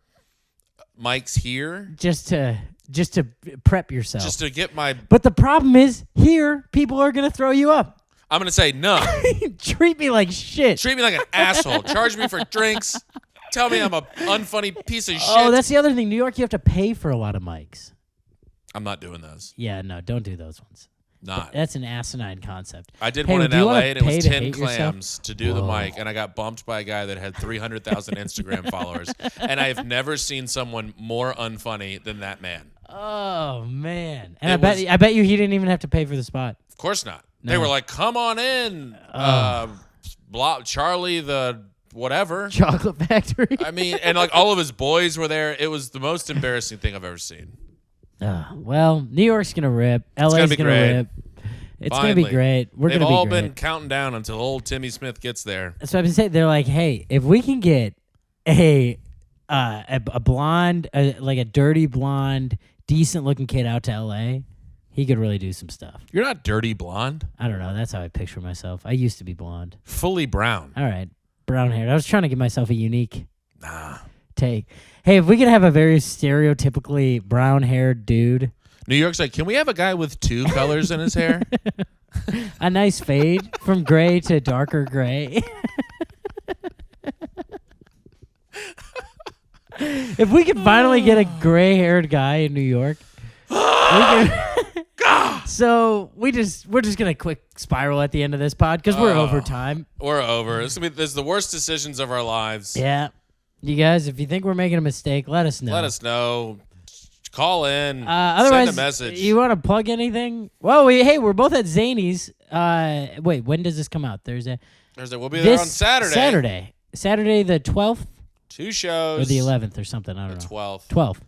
mics here, Just to prep yourself. just to get my. But the problem is, here people are gonna throw you up. I'm gonna say no. Treat me like shit. Treat me like an asshole. Charge me for drinks. Tell me I'm a unfunny piece of shit. Oh, that's the other thing. New York, you have to pay for a lot of mics. I'm not doing those. Yeah, no, don't do those ones. Not. That's an asinine concept. I did Hey, one in do you LA wanna and it was pay to 10 hate yourself? clams to do the Whoa. mic, and I got bumped by a guy that had 300,000 Instagram followers, and I've never seen someone more unfunny than that man. Oh man! And It I bet you he didn't even have to pay for the spot. Of course not. No. They were like, "Come on in, Charlie the whatever." Chocolate Factory. I mean, and like all of his boys were there. It was the most embarrassing thing I've ever seen. Well, New York's gonna rip. LA's be gonna great. rip. It's gonna be Finally. great. We're They've gonna be all great. been counting down until old Timmy Smith gets there. That's what I've been saying. They're like, hey, if we can get a blonde, like a dirty blonde, decent looking kid out to LA, he could really do some stuff. You're not dirty blonde, I don't know. That's how I picture myself. I used to be blonde. fully brown. All right, brown haired. I was trying to give myself a unique Nah. take. Hey, if we could have a very stereotypically brown haired dude, New York's like, can we have a guy with 2 colors in his hair? a nice fade from gray to darker gray. If we could finally get a gray haired guy in New York, we could. So we're just gonna quick spiral at the end of this pod because we're over time. We're over. This is the worst decisions of our lives. Yeah, you guys, if you think we're making a mistake, let us know. Let us know. Call in. Otherwise, send a message. You want to plug anything? Well, we're both at Zany's. Wait, when does this come out? Thursday. We'll be there on Saturday. Saturday the 12th 2 shows. or the 11th or something. I don't know. 12th. 12th.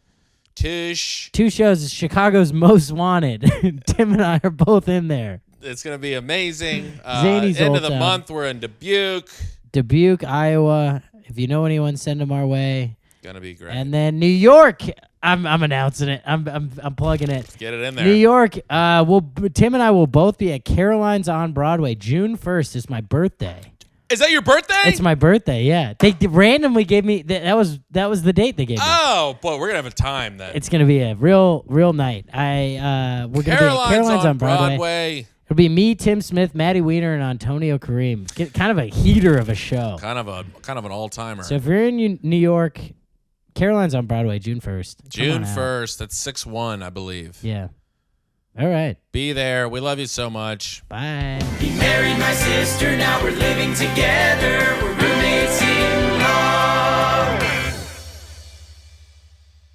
Tish. 2 shows. Chicago's Most Wanted. Tim and I are both in there. It's going to be amazing. Zany's End old of the town. month, we're in Dubuque. Dubuque, Iowa. If you know anyone, send them our way. Going to be great. And then New York. I'm announcing it. I'm plugging it. Get it in there. New York. Tim and I will both be at Caroline's on Broadway. June 1st is my birthday. Is that your birthday? It's my birthday. Yeah, they randomly gave me that was the date they gave me. Oh, boy, we're going to have a time then. It's gonna be a real night. We're gonna be at Caroline's on Broadway. It'll be me, Tim Smith, Maddie Weiner, and Antonio Kareem. Get kind of a heater of a show. Kind of an all-timer. So if you're in New York, Caroline's on Broadway, June 1st. June 1st. That's 6/1, I believe. Yeah. All right. Be there. We love you so much. Bye. He married my sister, now we're living together.